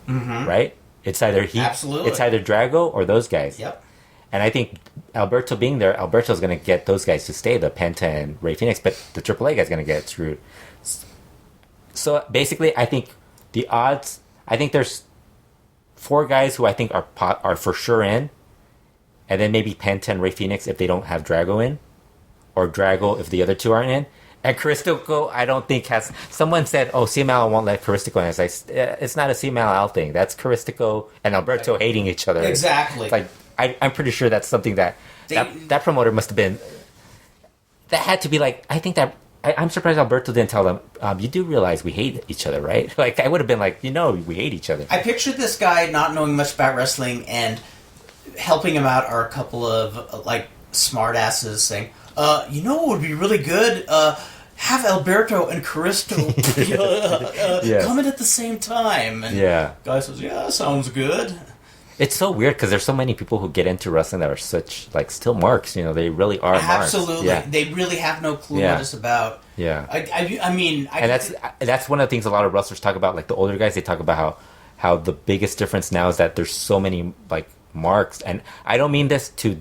Right? It's either Absolutely. It's either Drago or those guys. Yep. And I think Alberto being there, Alberto's going to get those guys to stay, the Penta and Ray Phoenix, but the AAA guy's going to get screwed. So basically, I think the odds, I think there's 4 guys who I think are for sure in, and then maybe Penta and Ray Phoenix if they don't have Drago in, or Drago if the other 2 aren't in. And Caristico, I don't think has... Someone said, CMLL won't let Caristico in. It's like, it's not a CMLL thing. That's Caristico and Alberto hating each other. Exactly. It's like, I'm pretty sure that's something that that promoter must have been... That had to be like... I think that... I'm surprised Alberto didn't tell them, you do realize we hate each other, right? Like, I would have been like, we hate each other. I pictured this guy not knowing much about wrestling, and helping him out are a couple of, smart asses saying... what would be really good? Have Alberto and Caristo come in at the same time. And guy says, yeah, sounds good. It's so weird because there's so many people who get into wrestling that are such, still marks. They really are marks. Absolutely. Yeah. They really have no clue what it's about. Yeah. I mean... that's one of the things a lot of wrestlers talk about. Like, the older guys, they talk about how the biggest difference now is that there's so many, marks. And I don't mean this to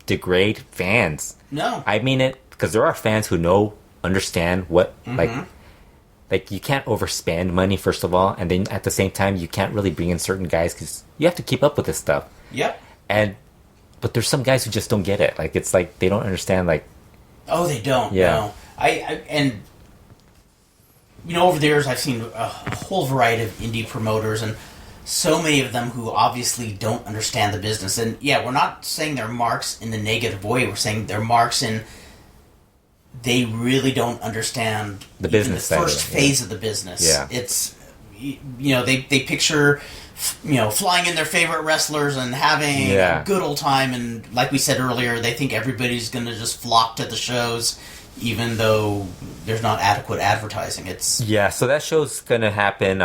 degrade fans. No. I mean it because there are fans who understand what, you can't overspend money, first of all, and then at the same time, you can't really bring in certain guys because you have to keep up with this stuff. Yep. But there's some guys who just don't get it. It's like they don't understand, Oh, they don't. Yeah. No. Over the years, I've seen a whole variety of indie promoters, and so many of them who obviously don't understand the business. And yeah, we're not saying they're marks in the negative way. We're saying they're marks in they really don't understand the business, the first phase of the business. Yeah. It's, they picture, flying in their favorite wrestlers and having a good old time. And like we said earlier, they think everybody's going to just flock to the shows, even though there's not adequate advertising. So that show's going to happen.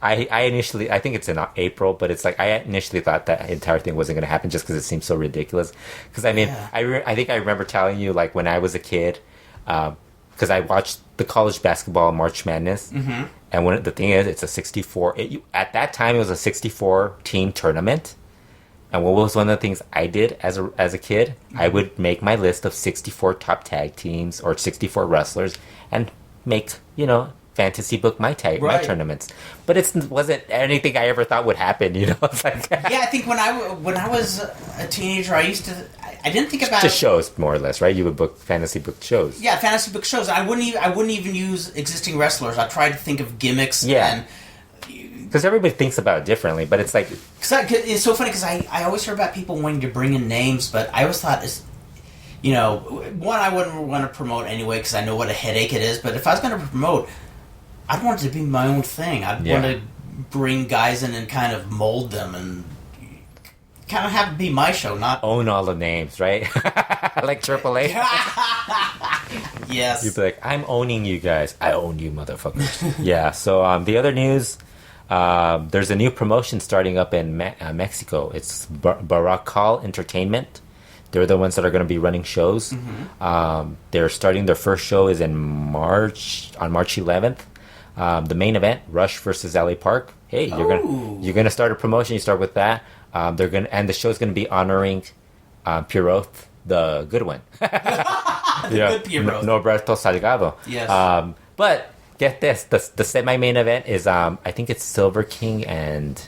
I initially, I think it's in April, but it's I initially thought that entire thing wasn't going to happen just because it seems so ridiculous. Because I think I remember telling you when I was a kid, because I watched the college basketball March Madness, and the thing is, it's a 64. At that time, it was a 64 team tournament, and what was one of the things I did as a kid? I would make my list of 64 top tag teams or 64 wrestlers, and make fantasy book my tournaments, but it wasn't anything I ever thought would happen. It's I think when I was a teenager, I didn't think about just shows more or less, right? You would fantasy book shows. Yeah, fantasy book shows. I wouldn't even use existing wrestlers. I tried to think of gimmicks and Because everybody thinks about it differently, but it's like... It's so funny because I always hear about people wanting to bring in names, but I always thought, one, I wouldn't want to promote anyway because I know what a headache it is, but if I was going to promote, I'd want it to be my own thing. I'd want to bring guys in and kind of mold them and kind of have it be my show, not... Own all the names, right? Like AAA. Yes. You'd be like, I'm owning you guys. I own you, motherfuckers. Yeah, so the other news, there's a new promotion starting up in Mexico. It's Baracal Entertainment. They're the ones that are going to be running shows. Mm-hmm. They're starting their first show is on March 11th. The main event, Rush versus LA Park. Hey, you're gonna start a promotion. You start with that. The show's gonna be honoring Pierroth, the good one. Good Pierroth. Norberto Salgado. Yes. But get this, the semi-main event is I think it's Silver King and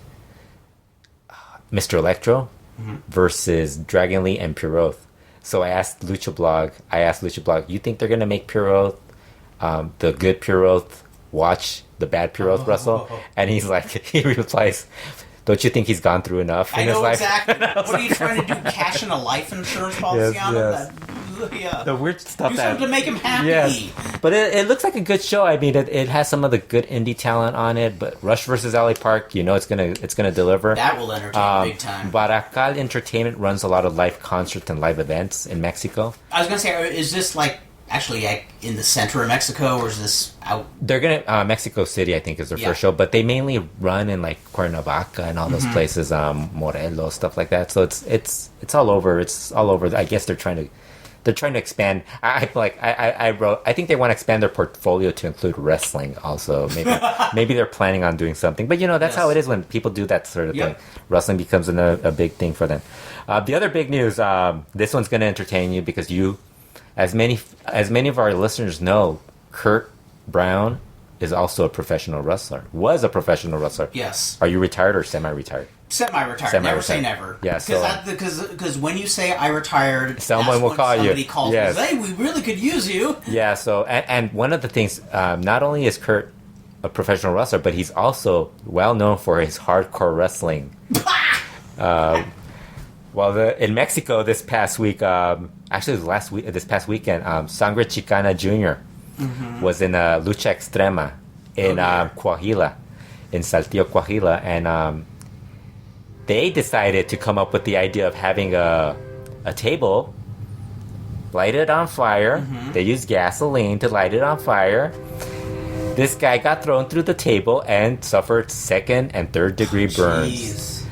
Mr. Electro versus Dragon Lee and Pierroth. So I asked LuchaBlog, you think they're gonna make Pierroth, the good Pierroth, watch the bad Pierroth wrestle? And he replies, don't you think he's gone through enough in his life? Exactly. What are you trying to do? Cash in a life insurance policy on him? The weird stuff do something to make him happy. Yes. But it looks like a good show. I mean, it has some of the good indie talent on it. But Rush versus LA Park, it's gonna deliver. That will entertain big time. Baracal Entertainment runs a lot of live concerts and live events in Mexico. I was gonna say, is this actually in the center of Mexico, or is this out? They're gonna Mexico City, I think, is their first show, but they mainly run in Cuernavaca and all those places, Morelos, stuff like that. So it's all over. It's all over. I guess they're trying to expand. I think they want to expand their portfolio to include wrestling also. Maybe they're planning on doing something. But that's how it is when people do that sort of thing. Wrestling becomes a big thing for them. The other big news, this one's going to entertain you because as many of our listeners know, Kurt Brown is also a professional wrestler. Was a professional wrestler. Yes. Are you retired or semi-retired? Semi-retired. Never say never. Yeah. Because when you say I retired, someone will call you. Somebody calls and says, hey, we really could use you. Yeah. So and one of the things, not only is Kurt a professional wrestler, but he's also well known for his hardcore wrestling. In Mexico this past week, actually it was this past weekend, Sangre Chicana Jr. Was in Lucha Extrema in Coahuila, in Saltillo, Coahuila, and they decided to come up with the idea of having a table, light it on fire. They used gasoline to light it on fire. This guy got thrown through the table and suffered second and third degree burns.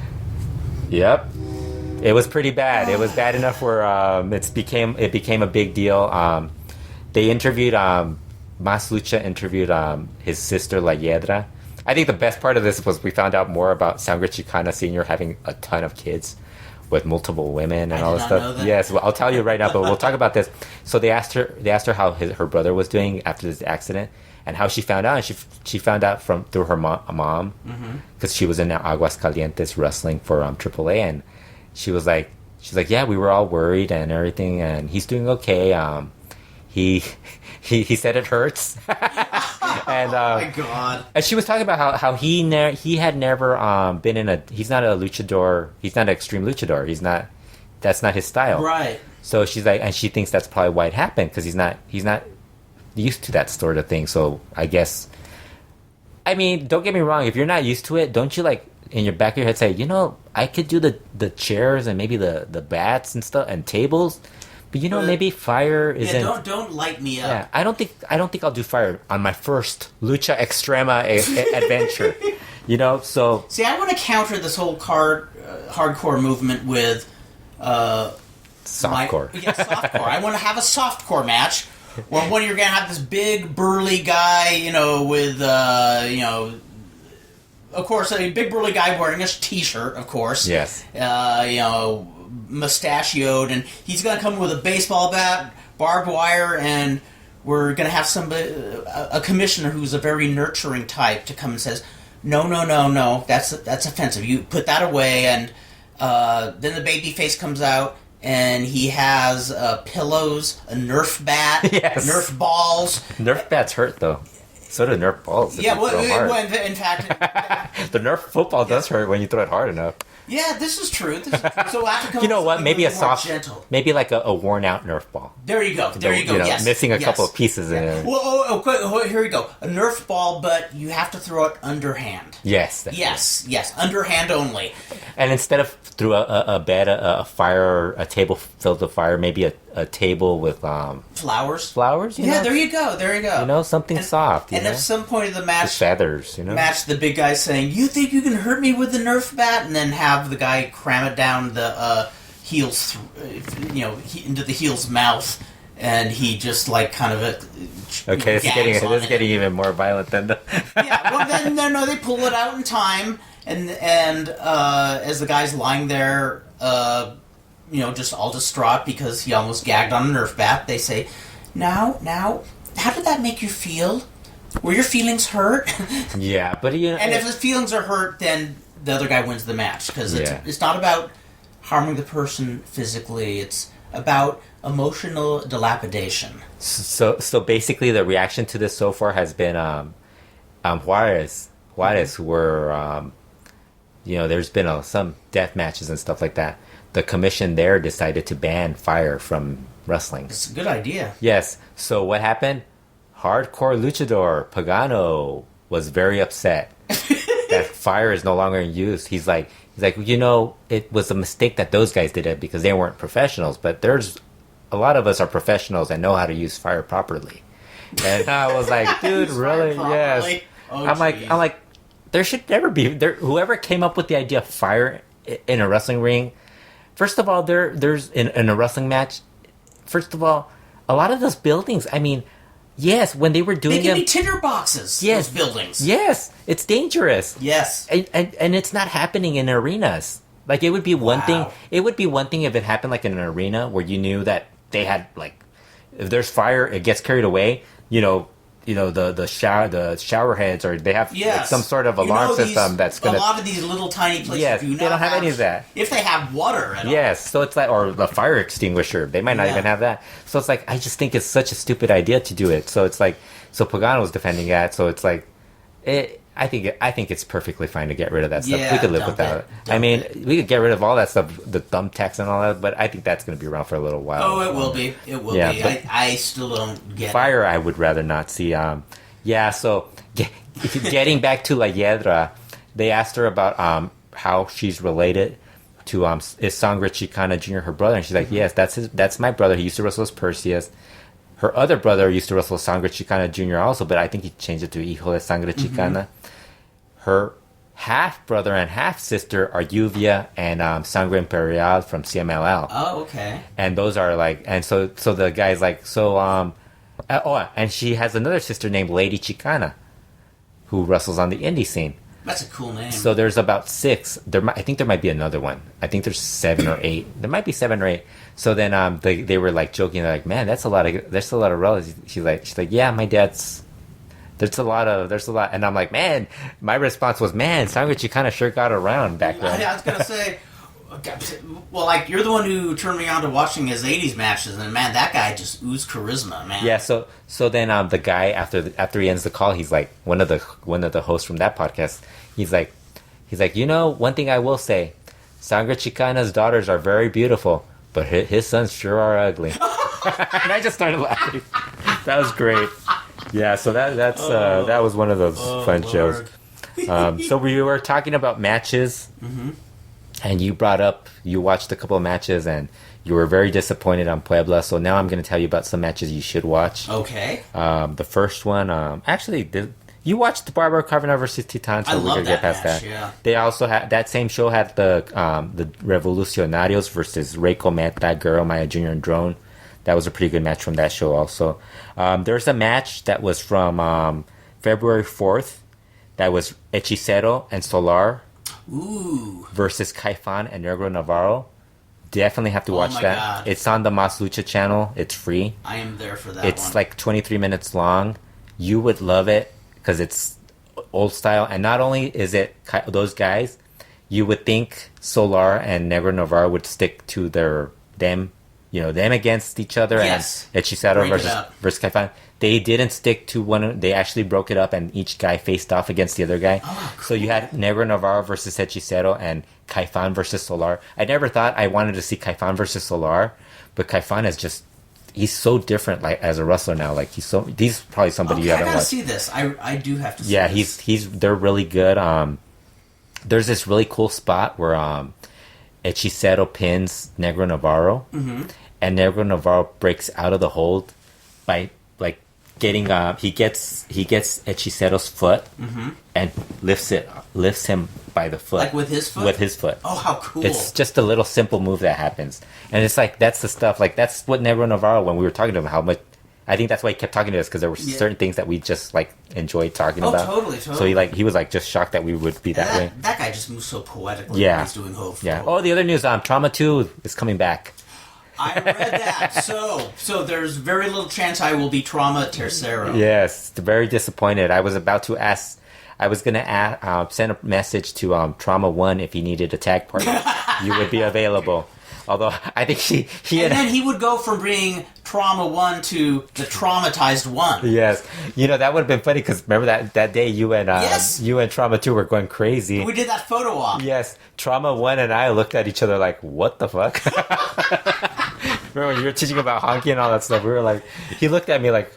Yep. It was pretty bad. It was bad enough where it became a big deal. They interviewed Mas Lucha interviewed his sister La Hiedra. I think the best part of this was we found out more about Sangre Chicana Sr. having a ton of kids with multiple women and all this stuff. Yes, well, I'll tell you right now, but we'll talk about this. So they asked her how her brother was doing after this accident and how she found out. And she found out through her mom because she was in Aguascalientes wrestling for AAA, and she's like, yeah, we were all worried and everything, and he's doing okay. He said it hurts. And, oh my God! And she was talking about how he had never been in he's not a luchador. He's not an extreme luchador. That's not his style. Right. So she's like, and she thinks that's probably why it happened because he's not used to that sort of thing. So I guess, I mean, don't get me wrong. If you're not used to it, don't you in your back of your head say, I could do the chairs and maybe the bats and stuff and tables. But maybe fire isn't. Yeah, don't light me up. Yeah, I don't think I'll do fire on my first Lucha Extrema adventure. So see, I want to counter this whole hardcore movement with softcore. Softcore. I want to have a softcore match where you're going to have this big burly guy, with of course, a big burly guy wearing a t-shirt, of course. Yes. Mustachioed, and he's going to come with a baseball bat, barbed wire, and we're going to have a commissioner who's a very nurturing type to come and says, no, that's offensive. You put that away, and then the baby face comes out, and he has pillows, a Nerf bat, yes. Nerf balls. Nerf bats hurt, though. So do Nerf balls. Yeah, in fact... the Nerf football does hurt when you throw it hard enough. Yeah, this is true. So I have to come you know what? Maybe a soft, gentle. Maybe like a worn out Nerf ball. There you go. Yes, missing a couple of pieces in it. Well, here we go. A Nerf ball, but you have to throw it underhand. Yes. Yes, underhand only. And instead of through a bed, a fire, a table filled with fire, maybe a table with flowers. Flowers. Yeah, there you go. You know, something soft. And at some point of the match, the feathers. The big guy saying, "You think you can hurt me with the Nerf bat?" And then have the guy cram it down the heel's, into the heel's mouth, and he just like kind of okay, this is getting even more violent than the. Yeah, well then they pull it out in time, and as the guy's lying there, just all distraught because he almost gagged on a Nerf bat, they say, "Now, how did that make you feel? Were your feelings hurt?" Yeah, but and if his feelings are hurt, then the other guy wins the match because it's not about harming the person physically; it's about emotional dilapidation. So basically, the reaction to this so far has been Juarez, where there's been some death matches and stuff like that. The commission there decided to ban fire from wrestling. It's a good idea. Yes. So what happened? Hardcore luchador Pagano was very upset that fire is no longer in use. He's like, it was a mistake that those guys did it because they weren't professionals. But there's a lot of us are professionals and know how to use fire properly. And I was like, dude, really? Yes. Oh, I'm like, there should never be whoever came up with the idea of fire in a wrestling ring. First of all, there's in a wrestling match. First of all, a lot of those buildings. I mean, yes, when they were doing they can be tinder boxes. Yes, those buildings. Yes, it's dangerous. Yes, and it's not happening in arenas. Like it would be one thing. It would be one thing if it happened like in an arena where you knew that they had like, if there's fire, it gets carried away. The shower heads, or they have like some sort of alarm system that's going to... A lot of these little tiny places they don't have any of that. If they have water at all. Yes, so it's like... Or the fire extinguisher. They might not even have that. So it's like, I just think it's such a stupid idea to do it. So it's like... So Pagano was defending that, so it's like... I think it's perfectly fine to get rid of that stuff. Yeah, we could live without it. We could get rid of all that stuff, the thumbtacks and all that, but I think that's going to be around for a little while. Oh, it will be. It will be. I still don't get fire, I would rather not see. So getting back to La Hiedra, they asked her about how she's related to is Sangre Chicana Jr. her brother, and she's like, yes, that's my brother. He used to wrestle as Perseus. Her other brother used to wrestle Sangre Chicana Jr. also, but I think he changed it to Hijo de Sangre Chicana. Her half-brother and half-sister are Lluvia and Sangre Imperial from CMLL. Oh, okay. And those are like... And so the guy's like... and she has another sister named Lady Chicana who wrestles on the indie scene. That's a cool name. So there's about 6. I think there might be another one. I think there's 7 or 8. There might be 7 or 8. So then they were like joking. They're like, man, there's a lot of relatives. She's like, yeah, my dad's... There's a lot. And I'm like, man, my response was, man, Sangre Chicana sure got around back then. I was going to say, well, like, you're the one who turned me on to watching his 80s matches, and man, that guy just oozed charisma, man. Yeah, so then the guy, after he ends the call, he's like, one of the hosts from that podcast, he's like, one thing I will say, Sangre Chicana's daughters are very beautiful, but his sons sure are ugly. And I just started laughing. That was great. Yeah, so that was one of those fun shows. So we were talking about matches, and you brought up you watched a couple of matches, and you were very disappointed on Puebla. So now I'm going to tell you about some matches you should watch. Okay. The first one, you watched the Barbara Carvana versus Titan, so we're going to get past match, that. Yeah. They also had that same show had the Revolucionarios versus Reiko Meta, Guerrero Maya Jr. and Drone. That was a pretty good match from that show also. There's a match that was from February 4th. That was Hechicero and Solar versus Caifan and Negro Navarro. Definitely have to watch that. God. It's on the Mas Lucha channel. It's free. I am there for that. It's like 23 minutes long. You would love it because it's old style. And not only is it those guys, you would think Solar and Negro Navarro would stick to them them against each other, yes. and Hechicero versus Kaifan. They didn't stick to one. They actually broke it up, and each guy faced off against the other guy. Oh, cool. So you had Negro Navarro versus Hechicero and Kaifan versus Solar. I never thought I wanted to see Kaifan versus Solar, but Kaifan is just, he's so different, like, as a wrestler now. Like, he's probably somebody you haven't watched. I gotta see this. I do have to see this. Yeah, they're really good. There's this really cool spot where Hechicero pins Negro Navarro, and Negro Navarro breaks out of the hold by, like, getting he gets Hechicero's foot and lifts him by the foot, like with his foot. With his foot. Oh, how cool! It's just a little simple move that happens, and it's like that's the stuff. Like that's what Negro Navarro, when we were talking to him, how much. I think that's why he kept talking to us, because there were certain things that we just like enjoyed talking about. Totally. So he was like just shocked that we would be that way. That guy just moves so poetically. When he's doing Hove. Yeah. Oh, the other news: Trauma 2 is coming back. I read that. So there's very little chance I will be Trauma Tercero. Yes, very disappointed. I was about to ask. I was going to send a message to Trauma 1 if he needed a tag partner. You would be available. Although I think then he would go from being Trauma 1 to the Traumatized 1. Yes. That would have been funny, because remember that day you and Trauma 2 were going crazy. We did that photo op. Yes. Trauma 1 and I looked at each other like, what the fuck? Remember when you were teaching about honky and all that stuff? We were like, he looked at me like,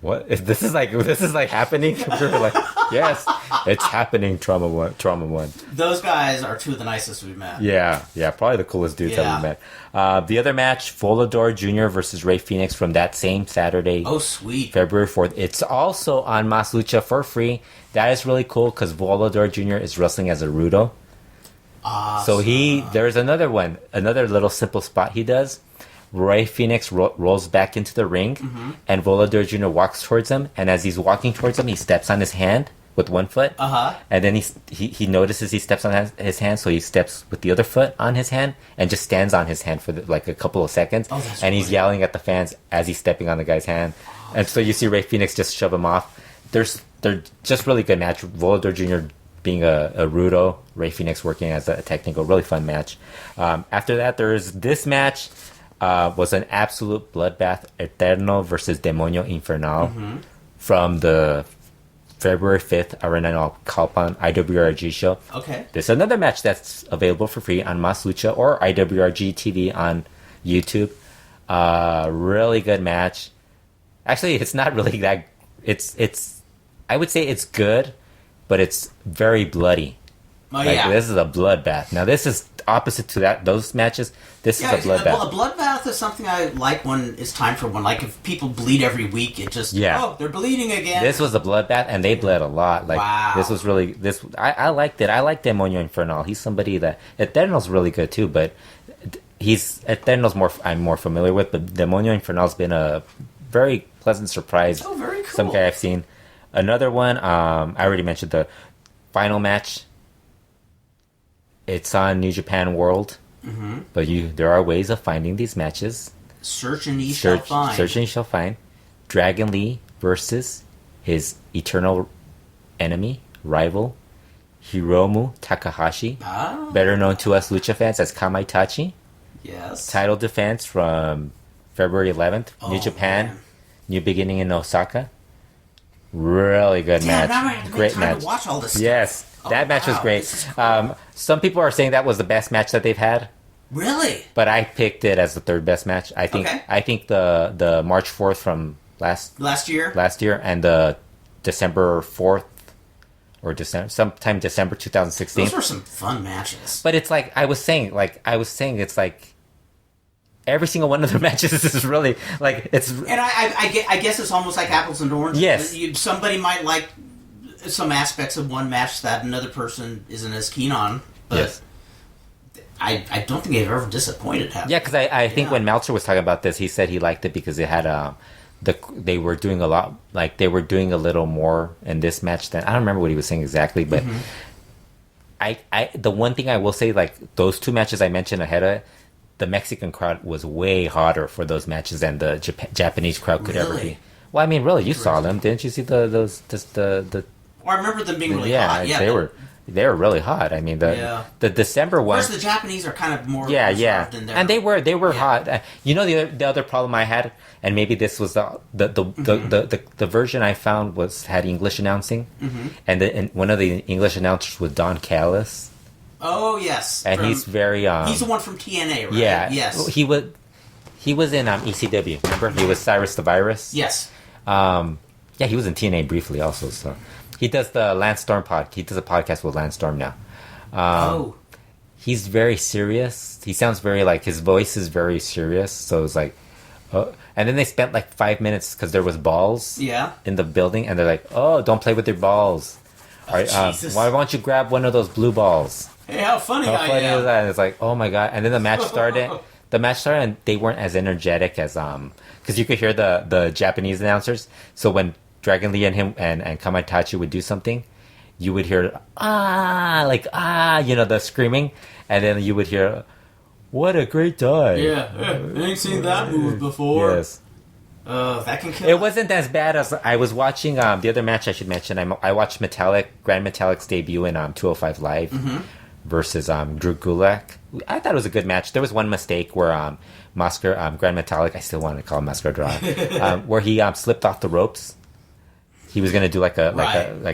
what? This is like happening? We were like, yes, it's happening, Trauma 1. Those guys are two of the nicest we've met. Yeah, probably the coolest dudes that we've met. The other match, Volador Jr. versus Rey Fenix, from that same Saturday. Oh, sweet. February 4th. It's also on Mas Lucha for free. That is really cool, because Volador Jr. is wrestling as a Rudo. Awesome. So there's another little simple spot he does. Rey Fenix rolls back into the ring, and Volador Jr. walks towards him, and as he's walking towards him, he steps on his hand with one foot, and then he notices he steps on his hand, so he steps with the other foot on his hand, and just stands on his hand for like a couple of seconds, and he's yelling at the fans as he's stepping on the guy's hand, and so you see Rey Fenix just shove him off. They're just really good match. Volador Jr. being a Rudo, Rey Fenix working as a technical, really fun match. After that, there's this match. Was an absolute bloodbath. Eterno versus Demonio Infernal from the February 5th Arena Calpan IWRG show. Okay. There's another match that's available for free on Mas Lucha or IWRG TV on YouTube. Really good match. Actually, it's not really that. It's. I would say it's good, but it's very bloody. Oh, yeah. This is a bloodbath. Now, this is opposite to those matches. This is a bloodbath. Well, a bloodbath is something I like when it's time for one. Like, if people bleed every week, it just, they're bleeding again. This was a bloodbath, and they bled a lot. Like, wow. This was really, I liked it. I like Demonio Infernal. He's somebody that, Eterno's really good too, but Eterno's I'm more familiar with, but Demonio Infernal's been a very pleasant surprise. Oh, very cool. Some guy I've seen. Another one, I already mentioned the final match. It's on New Japan World, but there are ways of finding these matches. Search and ye shall find. Search and ye shall find. Dragon Lee versus his eternal enemy, rival, Hiromu Takahashi, better known to us Lucha fans as Kamaitachi. Yes. Title defense from February 11th, New Japan, man. New beginning in Osaka. Really good match. Great match. To watch all this stuff. Yes. That match was great. Cool. Some people are saying that was the best match that they've had. Really? But I picked it as the third best match. I think the March 4th from last year and the December 4th or sometime December 2016. Those were some fun matches. But it's like I was saying it's like every single one of the matches is really like it's. And I guess it's almost like apples and oranges. Yes. Somebody might like some aspects of one match that another person isn't as keen on, but yes. I don't think they've ever disappointed. Yeah, because I think when Meltzer was talking about this, he said he liked it because it had they were doing a lot, like they were doing a little more in this match than I don't remember what he was saying exactly, but I the one thing I will say, like those two matches I mentioned ahead of it, the Mexican crowd was way hotter for those matches than the Japanese crowd could ever be. Well, I mean, really, you saw them, didn't you see the Well, I remember them being really hot. Yeah, they were really hot. I mean, the December one. Of course, the Japanese are kind of more yeah, than and they were hot. You know, the other problem I had, and maybe this was the version I found had English announcing, and one of the English announcers was Don Callis. Oh yes, and he's very he's the one from TNA, right? Yeah, yes. He was in ECW. Remember, he was Cyrus the Virus. Yes. Yeah, he was in TNA briefly also. So he does the Lance Storm He does a podcast with Lance Storm now. He's very serious. He sounds very like his voice is very serious. So it's like, and then they spent like 5 minutes because there was balls. In the building, and they're like, "Oh, don't play with your balls. Why won't you grab one of those blue balls?" Hey, how funny I am. Is that? And it's like, oh my god! And then the match started. And they weren't as energetic as because you could hear the Japanese announcers. So when Dragon Lee and him and Kamaitachi would do something, you would hear the screaming, and then you would hear, "What a great dive!" Yeah, I ain't seen that move before. Yes. That can kill. It wasn't as bad as I was watching. The other match I should mention, I watched Grand Metallic's debut in 205 Live. Versus Drew Gulak. I thought it was a good match. There was one mistake where Grand Metalik, I still want to call him Mascara where he slipped off the ropes. He was gonna do like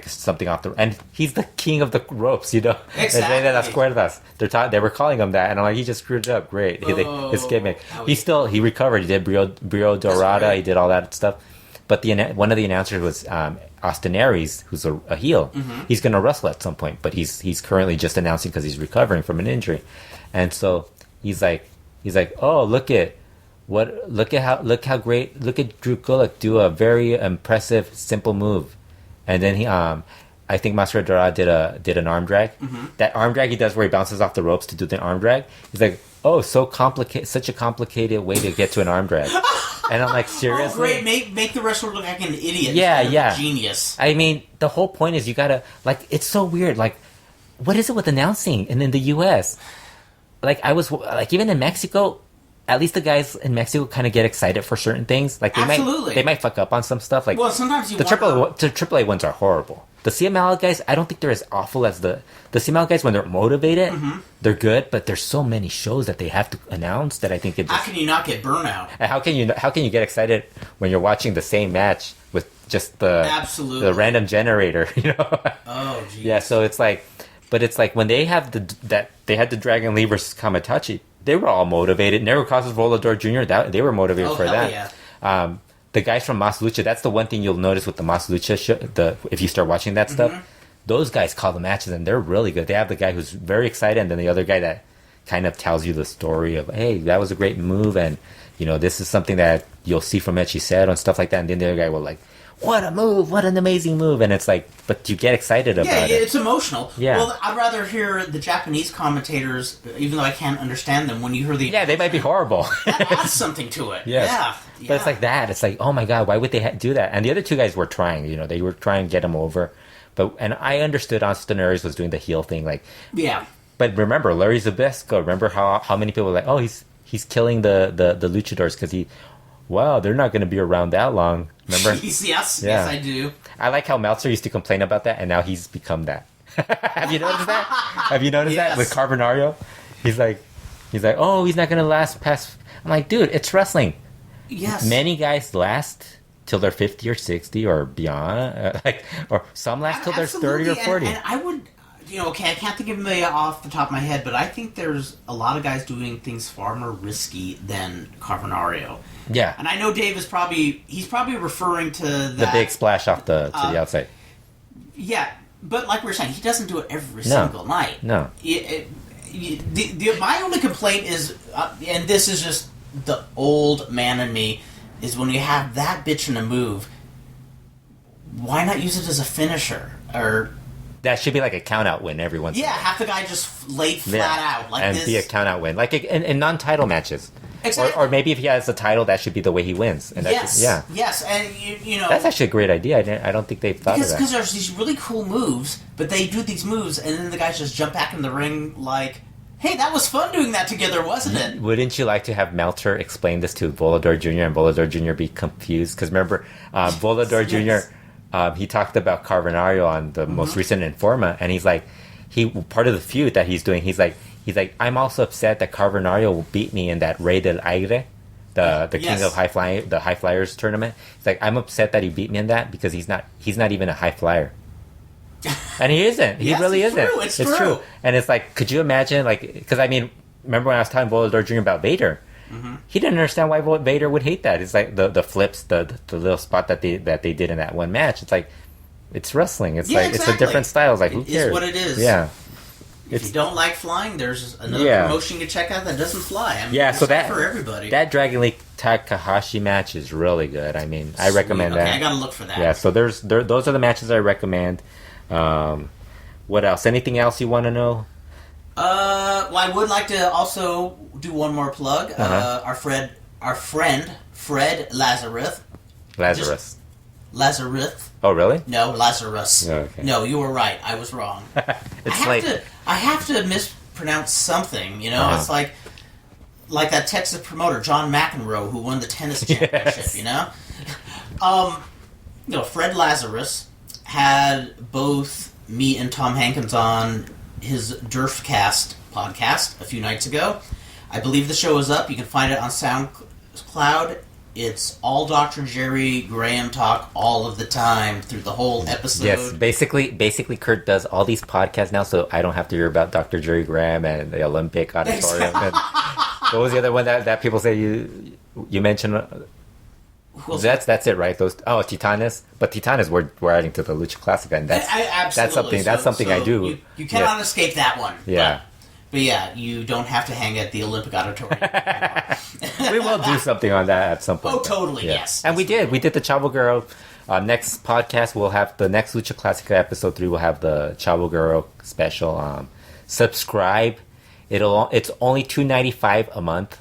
something off the, and he's the king of the ropes, you know. Exactly. Las cuerdas. They were calling him that, and I'm like, he just screwed it up. Great, his gimmick. He recovered. He did Brio Dorada. He did all that stuff. But one of the announcers was Austin Aries, who's a heel. He's going to wrestle at some point, but he's currently just announcing because he's recovering from an injury, and so he's like, oh, look at Drew Gulak do a very impressive simple move, and then I think Mascara Dorada did an arm drag. That arm drag he does where he bounces off the ropes to do the arm drag. He's like, oh, such a complicated way to get to an arm drag. And I'm like, seriously? Oh, great. Make the wrestler look like an idiot. Yeah. A genius. I mean, the whole point is you gotta, like, it's so weird. Like, what is it with announcing? And in the U.S., like, I was, like, even in Mexico, at least the guys in Mexico kind of get excited for certain things. Like, they might fuck up on some stuff. Like, well, sometimes the AAA ones are horrible. The CMLL guys, I don't think they're as awful as the CMLL guys when they're motivated. They're good, but there's so many shows that they have to announce that I think it just... How can you not get burnout? And how can you get excited when you're watching the same match with just the random generator, you know? Oh, geez. Yeah, so it's like... But it's like when they have they had the Dragon Lee versus Kamitachi, they were all motivated. Never Causes Volador Jr., they were motivated for that. Yeah. The guys from Mas Lucha, that's the one thing you'll notice with the Mas Lucha show, if you start watching that stuff, those guys call the matches and they're really good. They have the guy who's very excited and then the other guy that kind of tells you the story of, hey, that was a great move and, you know, this is something that you'll see from Echiceto and stuff like that. And then the other guy will like, what a move, what an amazing move. And it's like, but you get excited about it. Yeah, it's emotional. Yeah. Well, I'd rather hear the Japanese commentators, even though I can't understand them, when you hear the... Yeah, they might be horrible. That adds something to it. Yes. Yeah. But it's like that. It's like, oh my God, why would they do that? And the other two guys were trying, you know, they were trying to get him over. And I understood Austin Aries was doing the heel thing, like... Yeah. But remember, Larry Zbyszko, remember how many people were like, oh, he's killing the luchadors because wow, they're not going to be around that long. Remember? Yes, I do. I like how Meltzer used to complain about that, and now he's become that. Have you noticed that? Have you noticed that with Carbonario? He's like, oh, he's not going to last past... I'm like, dude, it's wrestling. Yes. Many guys last till they're 50 or 60 or beyond, or some last till they're 30 or 40. And I would... I can't think of them off the top of my head, but I think there's a lot of guys doing things far more risky than Carbonario. Yeah. And I know Dave is probably referring to that, the big splash off to the outside. Yeah, but like we were saying, he doesn't do it every single night. No. My only complaint is, and this is just the old man in me, is when you have that bitch in a move, why not use it as a finisher? Or... That should be like a count-out win every once in a while. Have the guy just laid flat out like and this. Be a count-out win. Like in non-title matches. Exactly. Or maybe if he has a title, that should be the way he wins. And yes, and you know... That's actually a great idea. I don't think they've thought of that. Because there's these really cool moves, but they do these moves, and then the guys just jump back in the ring like, hey, that was fun doing that together, wasn't it? Wouldn't you like to have Meltzer explain this to Volador Jr. and Volador Jr. be confused? Because remember, Volador Jr., he talked about Carbonario on the most recent Informa, and he's like, part of the feud that he's doing. He's like, I'm also upset that Carbonario will beat me in that Rey del Aire, the king of the high flyers tournament. He's like, I'm upset that he beat me in that because he's not even a high flyer. And he isn't. He really isn't. It's true. And it's like, could you imagine, like, because I mean, remember when I was telling Volador Jr. about Vader? Mm-hmm. He didn't understand why Vader would hate that. It's like the flips, the little spot that they did in that one match. It's like, it's wrestling. It's it's a different style. It's like, who cares? It's what it is. Yeah. If you don't like flying, there's another promotion you check out that doesn't fly. I mean, so that for everybody. That Dragon League Takahashi match is really good. I mean, I recommend that. I gotta look for that. Yeah, so those are the matches I recommend. What else? Anything else you want to know? Well, I would like to also do one more plug. Our friend Fred Lazarus. Lazarus. Oh, really? No, Lazarus. Oh, okay. No, you were right. I was wrong. I have to mispronounce something. You know, it's like that Texas promoter John McEnroe who won the tennis championship. Yes. You know, Fred Lazarus had both me and Tom Hankins on his Durfcast podcast a few nights ago. I believe the show is up. You can find it on SoundCloud. It's all Dr. Jerry Graham talk all of the time through the whole episode. Yes, basically, Kurt does all these podcasts now, so I don't have to hear about Dr. Jerry Graham and the Olympic Auditorium. And what was the other one that people say you mentioned? That's it, right? Titanes, but Titanes we're adding to the Lucha Clasica, and that's something I do. You cannot escape that one. Yeah. But yeah, you don't have to hang at the Olympic Auditorium. We will do something on that at some point. Oh, totally, yes. And we did the Chavo Guerrero. Next podcast, we'll have the next Lucha Clasica episode 3. We'll have the Chavo Guerrero special. Subscribe. It's only $2.95 a month.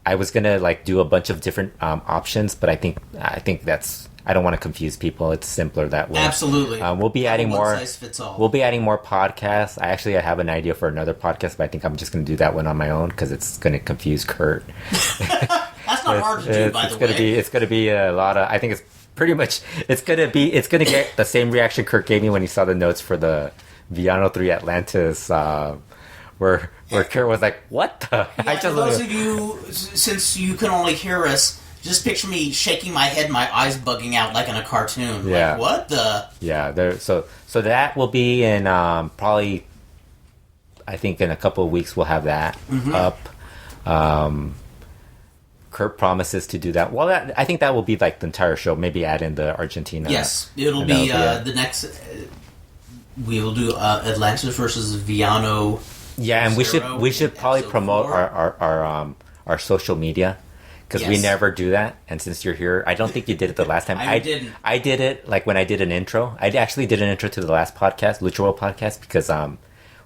I was gonna do a bunch of different options, but I think I don't want to confuse people. It's simpler that way. Absolutely. We'll be adding more. One size fits all. We'll be adding more podcasts. I have an idea for another podcast, but I think I'm just going to do that one on my own because it's going to confuse Kurt. That's not hard to do, by the way. It's going to be a lot of. I think it's pretty much. It's going to get the same reaction Kurt gave me when he saw the notes for the Villano 3 Atlantis, where Kurt was like, "What the?" Yeah, for those of you, since you can only hear us. Just picture me shaking my head, my eyes bugging out like in a cartoon. Yeah. Like, what the? Yeah. So that will be in probably, I think in a couple of weeks we'll have that up. Kurt promises to do that. Well, I think that will be like the entire show. Maybe add in the Argentina. Yes, it'll be the next. We will do Atlantis versus Villano. Yeah, and we should probably promote our social media. Because we never do that, and since you're here, I don't think you did it the last time. I didn't. I did it when I did an intro. I actually did an intro to the last podcast, LuchaWorld Podcast, because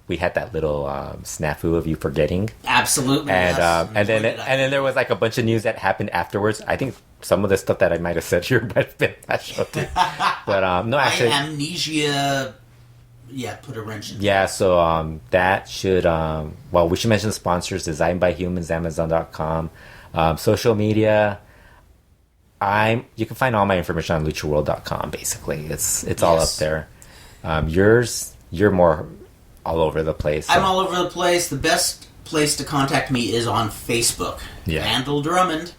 we had that little snafu of you forgetting. Absolutely. And yes. and then there was a bunch of news that happened afterwards. I think some of the stuff that I might have said here might have been that show too. But no, actually, my amnesia. Yeah, put a wrench in. Yeah, so that should we should mention the sponsors: Designed by Humans, Amazon.com. Social media, you can find all my information on LuchaWorld.com. Basically, it's all up there. You're more all over the place. So. I'm all over the place. The best place to contact me is on Facebook. Yeah. Randall Drummond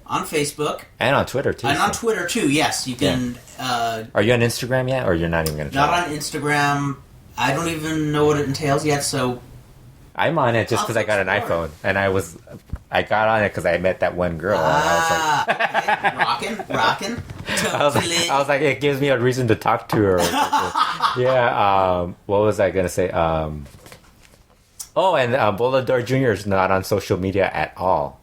on Facebook and on Twitter too. And on Twitter too. Yes, you can. Yeah. Are you on Instagram yet, or you're not even going to? Not on Instagram. I don't even know what it entails yet. So. I'm on it just because I got an iPhone, and I got on it because I met that one girl. And I was like, rocking. I was like, it gives me a reason to talk to her. Yeah. What was I gonna say? And Volador Jr. is not on social media at all.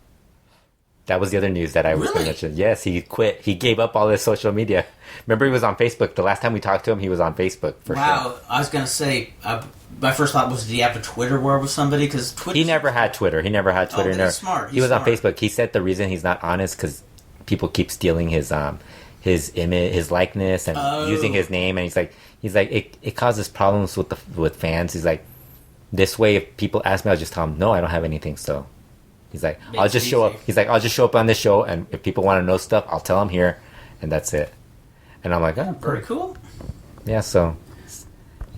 That was the other news that I was going to mention. Yes, he quit. He gave up all his social media. Remember, he was on Facebook. The last time we talked to him, he was on Facebook for sure. Wow, I was going to say, my first thought was, did he have a Twitter war with somebody? Because he never had Twitter. Oh, he's smart. He was on Facebook. He said the reason he's not on is because people keep stealing his image, his likeness, and using his name. And he's like, it causes problems with fans. He's like, this way, if people ask me, I'll just tell them, no, I don't have anything. So. He's like, I'll just show up. He's like, I'll just show up on this show, and if people want to know stuff, I'll tell them here, and that's it. And I'm like, oh, very cool. Yeah, so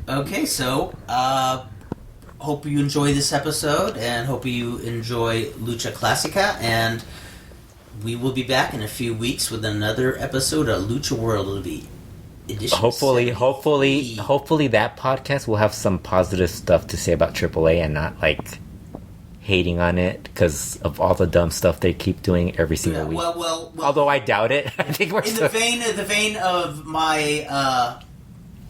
Okay, so hope you enjoy this episode, and hope you enjoy Lucha Clasica, and we will be back in a few weeks with another episode of Lucha World. It'll be edition Hopefully 70. that podcast will have some positive stuff to say about AAA and not like hating on it because of all the dumb stuff they keep doing every single week. Well, although I doubt it. I think we're in the vein of my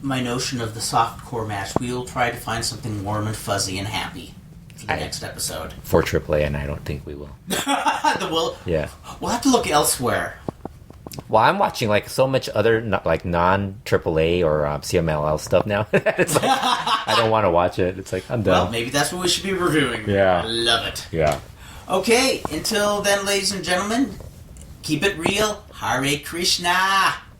my notion of the softcore match, we'll try to find something warm and fuzzy and happy for the next episode. For AAA, and I don't think we will. Yeah. We'll have to look elsewhere. Well, I'm watching like so much other like non AAA or CMLL stuff now. It's like, I don't want to watch it. It's like I'm done. Well, maybe that's what we should be reviewing. Yeah, love it. Yeah. Okay, until then, ladies and gentlemen, keep it real. Hare Krishna.